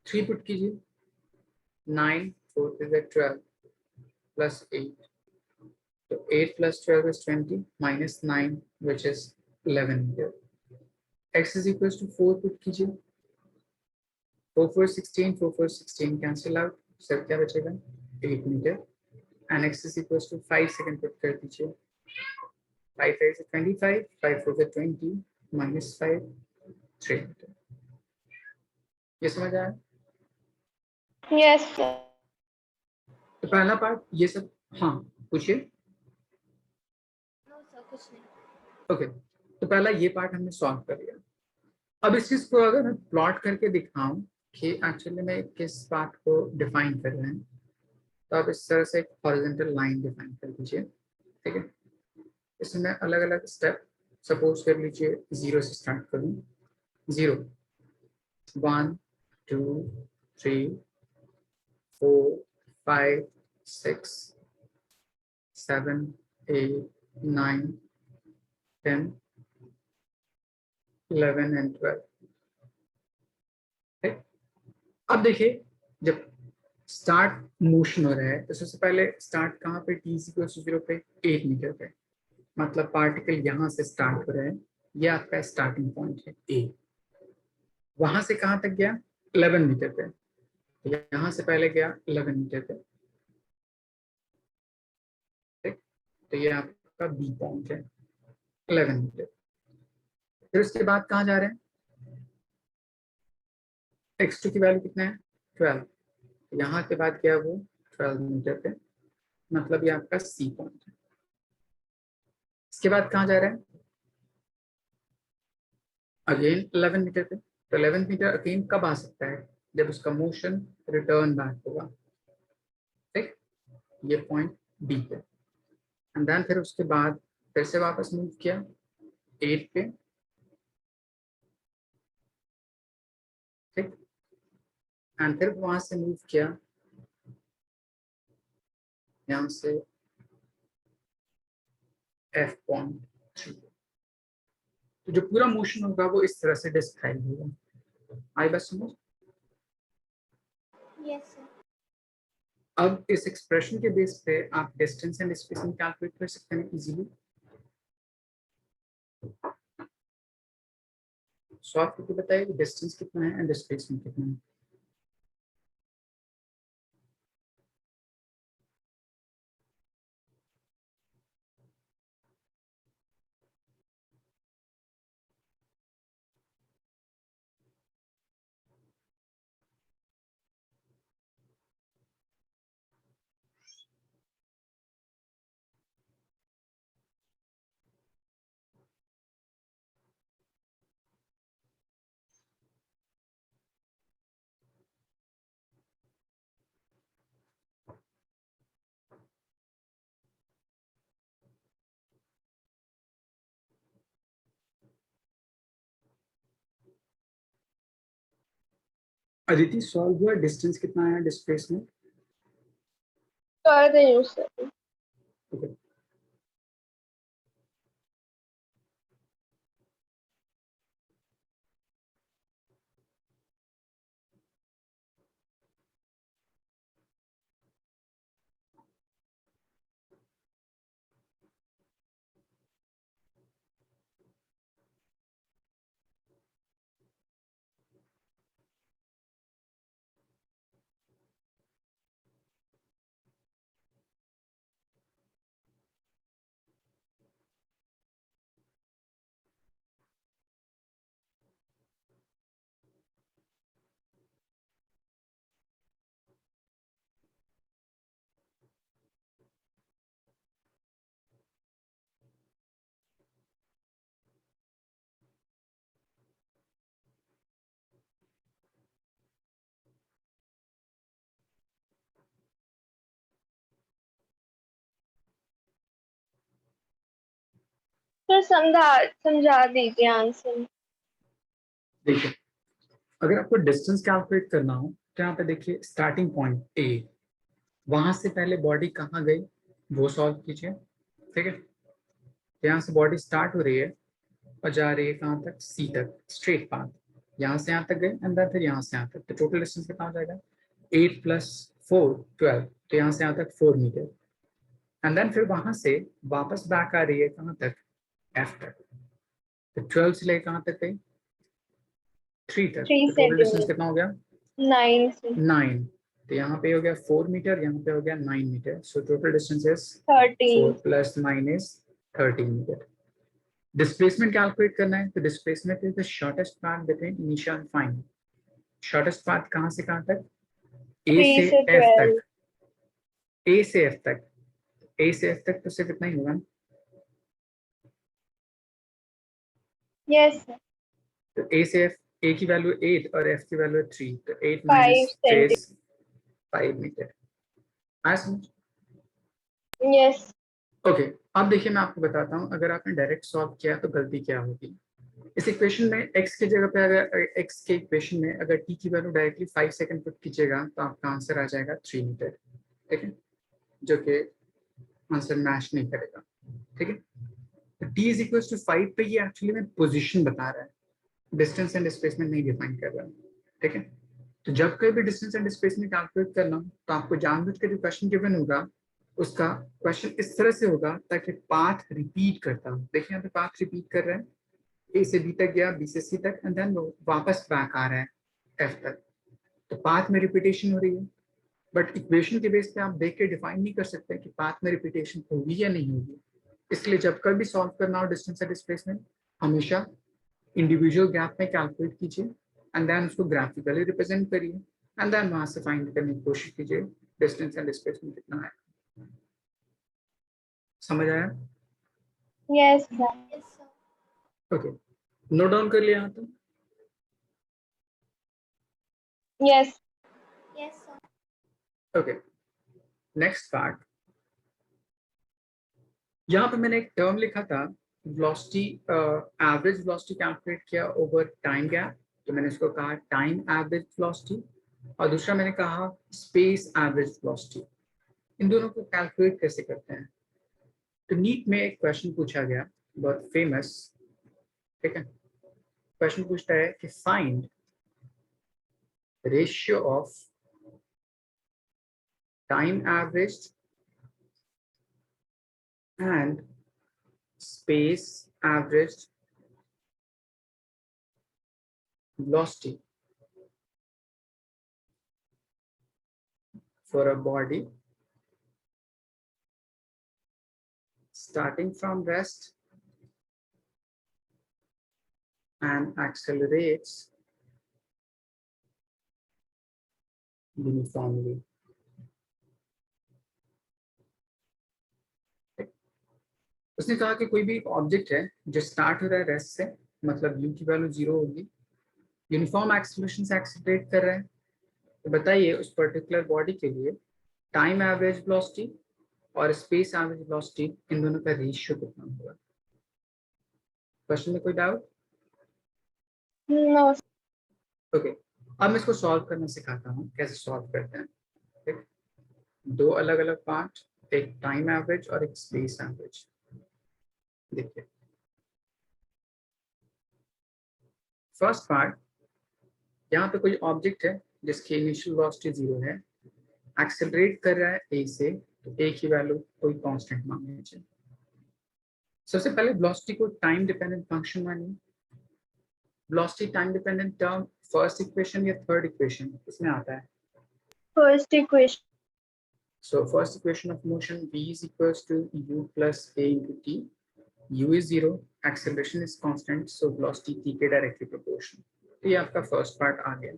A: 3 put कीजिए, 9 4 to the 12 plus 8, तो 8 plus 12 is 20 minus 9 which is 11 metre. x is equals to 4 put कीजिए, 4 4 16, 4 4 16 कैंसिल आउट, सर क्या बचेगा 8 metre. And x is equals to 5 second put कर दीजिए, 5 5 is 25, 5 4 is 20 minus 5 3 metre. ये समझ आया?
B: Yes sir.
A: तो पहला पार्ट ये सब, हाँ पूछिए।
C: नो सर कुछ नहीं।
A: ओके तो पहला ये पार्ट हमने सॉल्व कर लिया। अब इस चीज को अगर मैं प्लॉट करके दिखाऊं कि एक्चुअली में किस पार्ट को डिफाइन कर रहे हैं, तो आप इस तरह से एक हॉरिजॉन्टल लाइन डिफाइन कर दीजिए, ठीक है। इसमें अलग अलग स्टेप, सपोज कर लीजिए 0 से स्टार्ट करूं, 0 1 2 3 4 5 6 7 8 9 10, 11 एंड 12। ठीक, अब देखिए जब स्टार्ट मोशन हो रहा है तो सबसे पहले स्टार्ट कहाँ पे, t = 0 पे 8 मीटर पे, मतलब पार्टिकल यहाँ से स्टार्ट हो रहा है, ये आपका स्टार्टिंग पॉइंट है ए। वहां से कहाँ तक गया, 11 मीटर पे, तो यहाँ से पहले गया 11 मीटर पे। ठीक, तो ये आपका बी पॉइंट है 11 मीटर। फिर उसके बाद कहाँ जा रहे हैं, x2 की वैल्यू कितना है 12, यहाँ के बाद क्या है वो 12 मीटर पे, मतलब ये आपका सी पॉइंट है। इसके बाद कहाँ जा रहा है, अगेन 11 मीटर पे। तो 11 मीटर अगेन कब आ सकता है, जब उसका मोशन रिटर्न बैक होगा। ठीक, ये पॉइंट बी पे, एंड देन फिर उसके बाद फिर से वापस मूव किया 8 पे। ठीक, एंड फिर वहां से मूव किया यहाँ से एफ पॉइंट 3। तो जो पूरा मोशन होगा वो इस तरह से डिस्क्राइब होगा। आई बस समझ।
C: Yes sir.
A: अब इस एक्सप्रेशन के बेस पे आप डिस्टेंस एंड स्पेसिंग कैलकुलेट कर सकते हैं इजीली। सॉल्व करके बताइए डिस्टेंस कितना है एंड स्पेसिंग कितना है। अदिति सॉल्व हुआ, डिस्टेंस कितना है डिस्प्लेसमेंट।
B: कर रही हूँ सर।
A: ओके,
B: सर समझा दीजिए आंसर।
A: देखिए अगर आपको डिस्टेंस कैलकुलेट करना हो तो यहाँ पे देखिए स्टार्टिंग पॉइंट ए, वहां से पहले बॉडी कहाँ गई वो सॉल्व कीजिए। ठीक है, तो यहाँ से बॉडी स्टार्ट हो रही है और जा रही है कहाँ तक, सी तक, स्ट्रेट पाथ, यहाँ से यहाँ तक गए अंदर, फिर यहाँ से यहाँ तक, तो टोटल डिस्टेंस कितना हो जाएगा 8 + 4 12, तो यहाँ से यहाँ तक 4 मीटर। एंड देन फिर वहां से वापस बैक आ रही है कहाँ तक, एफ तक, तो 12 से लेकर कहाँ तक गई 3 तक,
B: 3
A: तो टोटल डिस्टेंस
B: सेंटीमीटर।
A: कितना हो गया
B: 9 से
A: 9। तो यहाँ पे हो गया 4 मीटर, यहाँ पे हो गया 9 metre, so total distance is 4
B: 13।
A: + 9 इज 13 मीटर। डिस्प्लेसमेंट कैलकुलेट करना है तो displacement is the shortest path between initial and final. Shortest path कहाँ से कहाँ तक, ए
B: 3
A: से
B: से
A: एफ
B: 12।
A: तक, ए से एफ तक, ए से एफ तक तो सिर्फ इतना ही होगा।
B: Yes sir.
A: तो ए से एफ, ए की वैल्यू 8 और एफ की वैल्यू 3, तो 8 -
B: 5
A: 3
B: सेंटीमीटर।
A: is 5 metre. आया समझ।
B: यस।
A: ओके, अब देखिए मैं आपको बताता हूँ अगर आपने डायरेक्ट सॉल्व किया तो गलती क्या होगी। इस इक्वेशन में x की जगह पे अगर x के इक्वेशन में अगर t की वैल्यू डायरेक्टली 5 सेकंड पुट कीजिएगा तो आपका आंसर आ जाएगा 3 मीटर। ठीक है, जो कि आंसर मैच नहीं करेगा। ठीक है, तो टी इज इक्वल टू 5 पे ये एक्चुअली में पोजिशन बता रहा है, डिस्टेंस एंड स्पेसमेंट नहीं डिफाइन कर रहा है, ठीक है। तो जब कभी भी डिस्टेंस एंड स्पेसमेंट कैलकुलेट करना हो तो आपको जानबूझ के जो क्वेश्चन गिवन होगा उसका क्वेश्चन इस तरह से होगा ताकि पाथ रिपीट करता हो। देखिए यहाँ पे पाथ रिपीट कर रहा है, ए से बी तक गया, बी से सी तक, एंड देन वो वापस बैक आ रहा है एफ तक, तो पाथ में रिपीटेशन हो रही है। बट इक्वेशन के बेस पे आप देख के डिफाइन नहीं कर सकते कि पाथ में रिपीटेशन होगी या नहीं होगी। इसलिए जब कभी सॉल्व करना हो डिस्टेंस एंड डिस्प्लेसमेंट, हमेशा इंडिविजुअल गैप में कैलकुलेट कीजिए एंड देन उसको ग्राफिकली रिप्रेजेंट करिए एंड देन वहां से फाइंड करने की कोशिश कीजिए डिस्टेंस एंड डिस्प्लेसमेंट कितना है। समझ आया?
B: Yes, sir.
C: Yes, sir.
A: Okay, note down कर लिया यहाँ तो?
B: Yes.
C: Yes, sir.
A: Okay, next part. यहाँ पे मैंने एक टर्म लिखा था वेलोसिटी, एवरेज वेलोसिटी कैलकुलेट किया ओवर टाइम गैप, तो मैंने इसको कहा टाइम एवरेज वेलोसिटी, और दूसरा मैंने कहा स्पेस एवरेज वेलोसिटी। इन दोनों को कैलकुलेट कैसे करते हैं? तो नीट में एक क्वेश्चन पूछा गया, बहुत फेमस, ठीक है। क्वेश्चन पूछता है कि find ratio of time average and space averaged velocity for a body starting from rest and accelerates uniformly. उसने कहा कि कोई भी एक ऑब्जेक्ट है जो स्टार्ट हो रहा है रेस्ट से, मतलब u की वैल्यू 0 होगी, यूनिफॉर्म एक्सेलरेशन से एक्सेलरेट कर रहा है, तो बताइए उस पर्टिकुलर बॉडी के लिए टाइम एवरेज वेलोसिटी और स्पेस एवरेज वेलोसिटी, इन दोनों का रेशियो कितना होगा? क्वेश्चन में कोई डाउट?
B: No.
A: ओके, अब मैं इसको सॉल्व करना सिखाता हूँ कैसे सॉल्व करते हैं, ठीक। दो अलग अलग पार्ट, एक टाइम एवरेज और एक स्पेस एवरेज। देखिए फर्स्ट पार्ट, यहाँ पे कोई ऑब्जेक्ट है जिसकी इनिशियल वेलोसिटी 0 है, एक्सेलरेट कर रहा है ए से, तो ए की वैल्यू कोई कांस्टेंट मान लीजिए। सबसे पहले वेलोसिटी को टाइम डिपेंडेंट फंक्शन मानिए। Velocity time dependent term first equation या थर्ड इक्वेशन इसमें आता है?
B: First equation.
A: So first equation of motion, v is equals to u plus a into t. U is 0, acceleration is constant, so velocity t के directly proportional। तो ये आपका first part आ गया।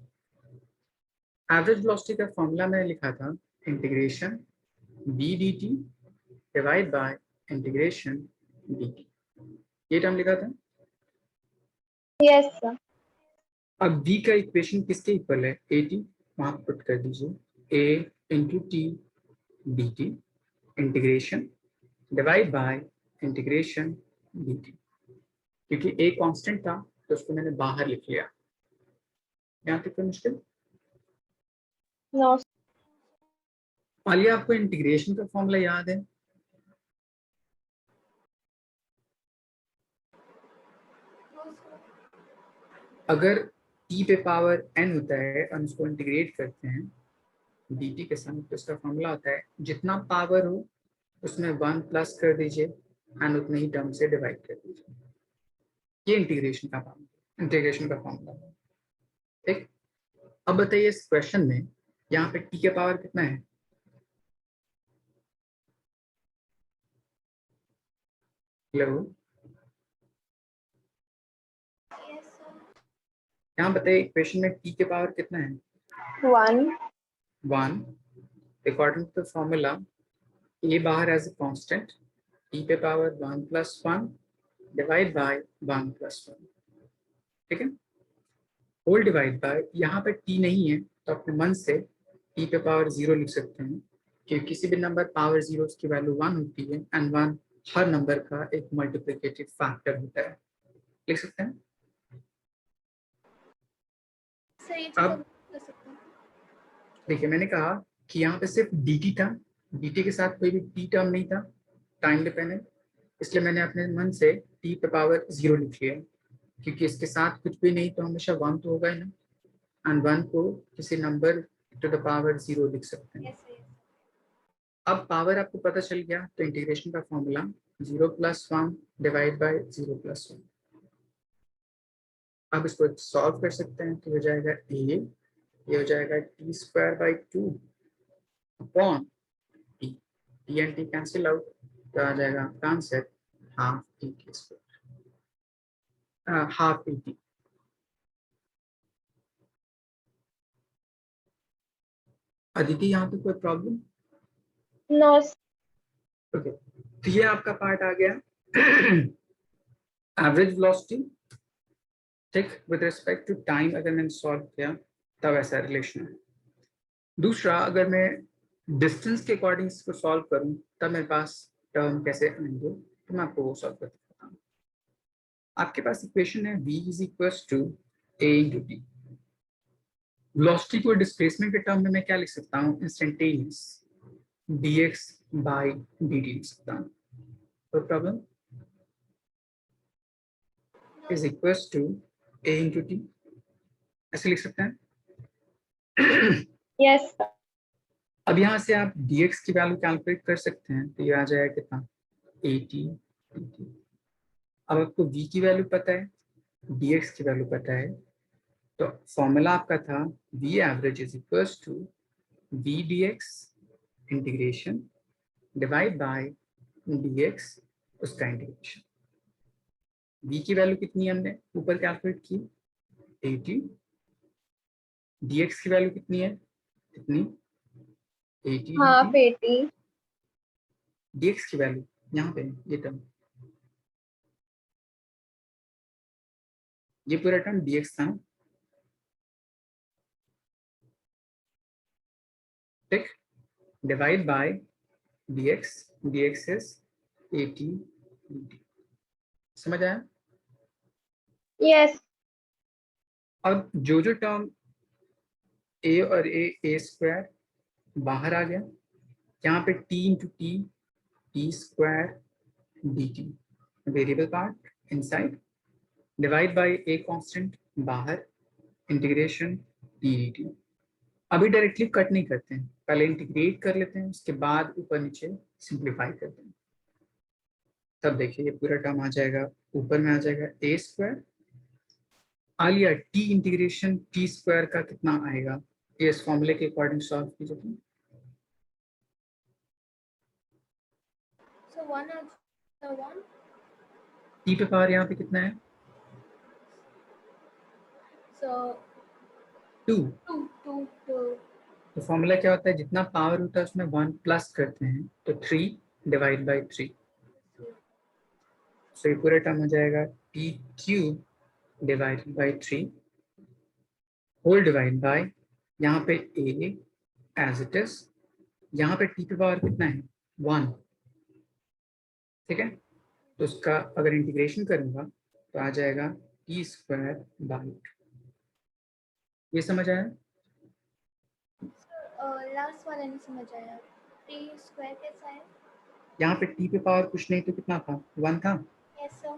A: Average velocity का formula मैंने लिखा था integration v dt divide by integration dt, ये टर्म लिखा था।
B: Yes, sir.
A: अब v का इक्वेशन किसके इक्वल है? at, वहां पुट कर दीजिए a into T dt integration divide by integration dt, क्योंकि a कांस्टेंट था तो उसको मैंने बाहर लिख लिया। यहाँ तक कोई मुश्किल?
B: No.
A: आलिया, आपको इंटीग्रेशन का फॉर्मूला याद है?
C: No, sir.
A: अगर t पे पावर n होता है और उसको इंटीग्रेट करते हैं dt के साथ, तो इसका फॉर्मूला होता है जितना पावर हो उसमें 1 प्लस कर दीजिए एंड उतने ही टर्म से डिवाइड कर दीजिए। ये इंटीग्रेशन का फॉर्मूला है, ठीक। अब बताइए इस क्वेश्चन में यहाँ पे t के पावर कितना है? Hello,
C: Yes, sir.
A: यहाँ बताइए इक्वेशन में t के पावर कितना है?
B: 1.
A: 1। According to the formula a बाहर एज ए कांस्टेंट, t पे power 1 plus 1 divide by 1 plus 1, ठीक है। होल डिवाइड बाय, यहाँ पे t नहीं है तो अपने मन से t पे पावर 0 लिख सकते हैं, क्योंकि किसी भी नंबर पावर 0 की वैल्यू 1 होती है एंड 1 हर नंबर का एक मल्टीप्लिकेटिव फैक्टर होता है, लिख सकते हैं।
C: सर ये चीज
A: अब
C: हम कर सकते हैं।
A: देखिए मैंने कहा कि यहाँ पे सिर्फ dt था, dt के साथ कोई भी t टर्म नहीं था टाइम डिपेंडेंट, इसलिए मैंने अपने मन से t पे पावर 0 लिख लिया, क्योंकि इसके साथ कुछ भी नहीं तो हमेशा 1 तो होगा ही ना, एंड 1 को किसी नंबर टू द पावर 0 लिख सकते हैं।
C: Yes, sir. Yes.
A: अब पावर आपको पता चल गया, तो इंटीग्रेशन का फॉर्मूला 0 + 1 डिवाइड बाय 0 + 1। अब इसको सॉल्व कर सकते हैं, तो हो जाएगा ये हो जाएगा t² / 2 upon t and t cancel out, तो आ जाएगा आपका आंसर ½ et। अदिति, यहाँ पे कोई प्रॉब्लम?
B: No,
A: ओके, तो ये आपका पार्ट आ गया एवरेज वेलोसिटी, ठीक, विद रिस्पेक्ट टू टाइम अगर मैंने सॉल्व किया तब ऐसा रिलेशन है। दूसरा, अगर मैं डिस्टेंस के अकॉर्डिंग इसको सॉल्व करूं तब मेरे पास टर्म कैसे आएंगे, तो मैं आपको वो सॉल्व करके बताऊं। आपके पास इक्वेशन है v = a × t। वेलोसिटी को डिस्प्लेसमेंट के टर्म में मैं क्या लिख सकता हूँ, इंस्टेंटेनियस dx by dt लिख सकता हूँ। कोई problem?
C: No,
A: is equals to a × t, ऐसे लिख सकते हैं।
B: yes, sir.
A: अब यहाँ से आप dx की वैल्यू कैलकुलेट कर सकते हैं, तो ये आ जाएगा कितना, 80 dt। अब आपको v की वैल्यू पता है, dx की वैल्यू पता है, तो फॉर्मूला आपका था v average is equals to v dx integration divide by dx उसका इंटीग्रेशन। v की वैल्यू कितनी हमने ऊपर कैलकुलेट की, 80, dx की वैल्यू कितनी है, कितनी, 80
B: Half
A: dt,
B: 80.
A: dx की वैल्यू यहाँ पे ये टर्म, ये पूरा टर्म dx था, ठीक, divide by dx is 80 dt। समझ आया?
B: Yes,
A: अब जो टर्म a और a² बाहर आ गया, यहाँ पे t × t² dt variable part inside, divide by a constant बाहर, इंटीग्रेशन d dt। अभी डायरेक्टली कट नहीं करते हैं, पहले इंटीग्रेट कर लेते हैं, उसके बाद ऊपर नीचे सिंप्लीफाई करते हैं। तब देखिए ये पूरा टर्म आ जाएगा, ऊपर में आ जाएगा a², आ लिया t इंटीग्रेशन t² का कितना आएगा, ये इस फॉर्मूले के अकॉर्डिंग सॉल्व कीजिए।
C: so 1 answer 1.
A: t पे पावर यहाँ पे कितना है,
C: So
A: 2।
C: 2.
A: तो फॉर्मूला क्या होता है, जितना पावर होता है उसमें 1 प्लस करते हैं, तो 3 डिवाइड बाई 3। सो ये पूरा टर्म हो जाएगा t³ divided by 3 whole divide by, यहाँ पे a एज इट इज, यहाँ पे t पे पावर कितना है, 1, ठीक है। तो उसका अगर इंटीग्रेशन करूंगा तो आ जाएगा t²/2। ये समझ आया?
C: लास्ट वाला नहीं समझ आया, t² कैसा है?
A: यहाँ पे t पे पावर कुछ नहीं तो कितना था, 1 था,
C: Yes, sir.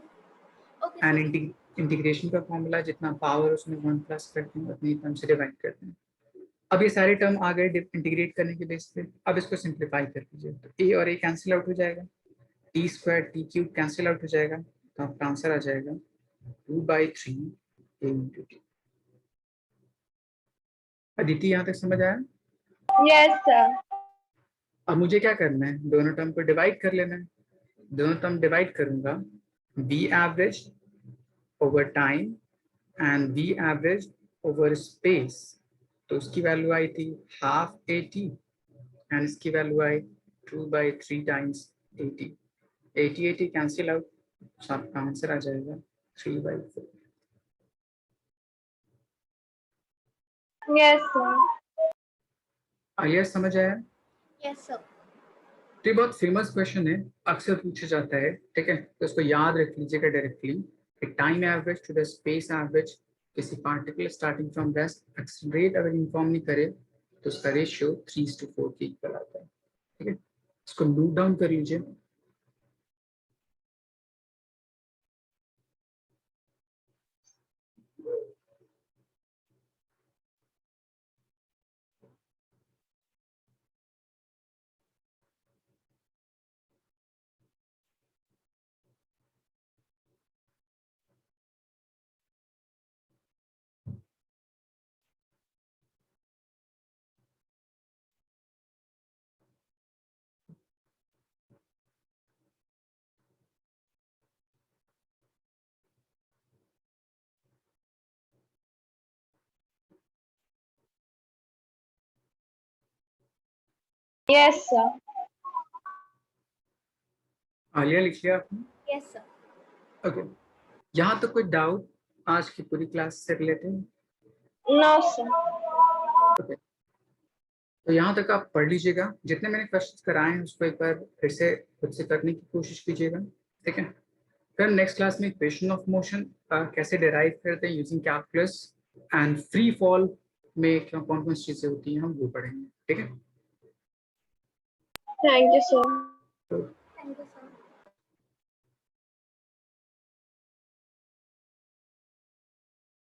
C: Okay,
A: and
C: so
A: integration का फॉर्मूला जितना पावर उसमें 1 प्लस करते हैं उतनी टर्म से डिवाइड करते हैं। अब ये सारे टर्म आ गए इंटीग्रेट करने के बेस पे, अब इसको सिंप्लीफाई कर लीजिए, तो a और a कैंसिल आउट हो जाएगा, t² t³ कैंसिल आउट हो जाएगा, तो आपका आंसर आ जाएगा 2/3 a × t। अदिति, यहाँ तक समझ आया?
B: yes, sir.
A: अब मुझे क्या करना है, दोनों टर्म को डिवाइड कर लेना है। दोनों टर्म डिवाइड करूंगा, v average over time and v average over space, तो उसकी वैल्यू आई थी ½ at एंड इसकी वैल्यू आई 2/3 टाइम्स 80। 80 कैंसिल आउट, तो आपका आंसर आ जाएगा 3/4।
B: Yes, sir.
A: आलिया, समझ आया?
C: yes, sir.
A: तो ये बहुत फेमस क्वेश्चन है, अक्सर पूछा जाता है, ठीक है, तो इसको याद रख लीजिएगा directly. Time average to the space average किसी particular starting from rest accelerate अगर इन्फॉर्म नहीं करे तो उसका रेशियो 3:4 के इक्वल आता है, ठीक है। इसको नोट डाउन कर लीजिए।
B: Yes, sir.
A: आलिया लिख लिया आपने?
C: Yes sir.
A: ओके, यहाँ तक कोई डाउट आज की पूरी क्लास से रिलेटेड?
B: No, sir.
A: तो यहाँ तक आप पढ़ लीजिएगा, जितने मैंने क्वेश्चन कराए हैं उसको एक बार फिर से खुद से करने की कोशिश कीजिएगा, ठीक है? फिर नेक्स्ट क्लास में इक्वेशन ऑफ मोशन कैसे डिराइव करते हैं using calculus and free fall में कौन कौन सी चीजें होती हैं हम वो पढ़ेंगे, ठीक है?
B: Thank you, sir.
A: तो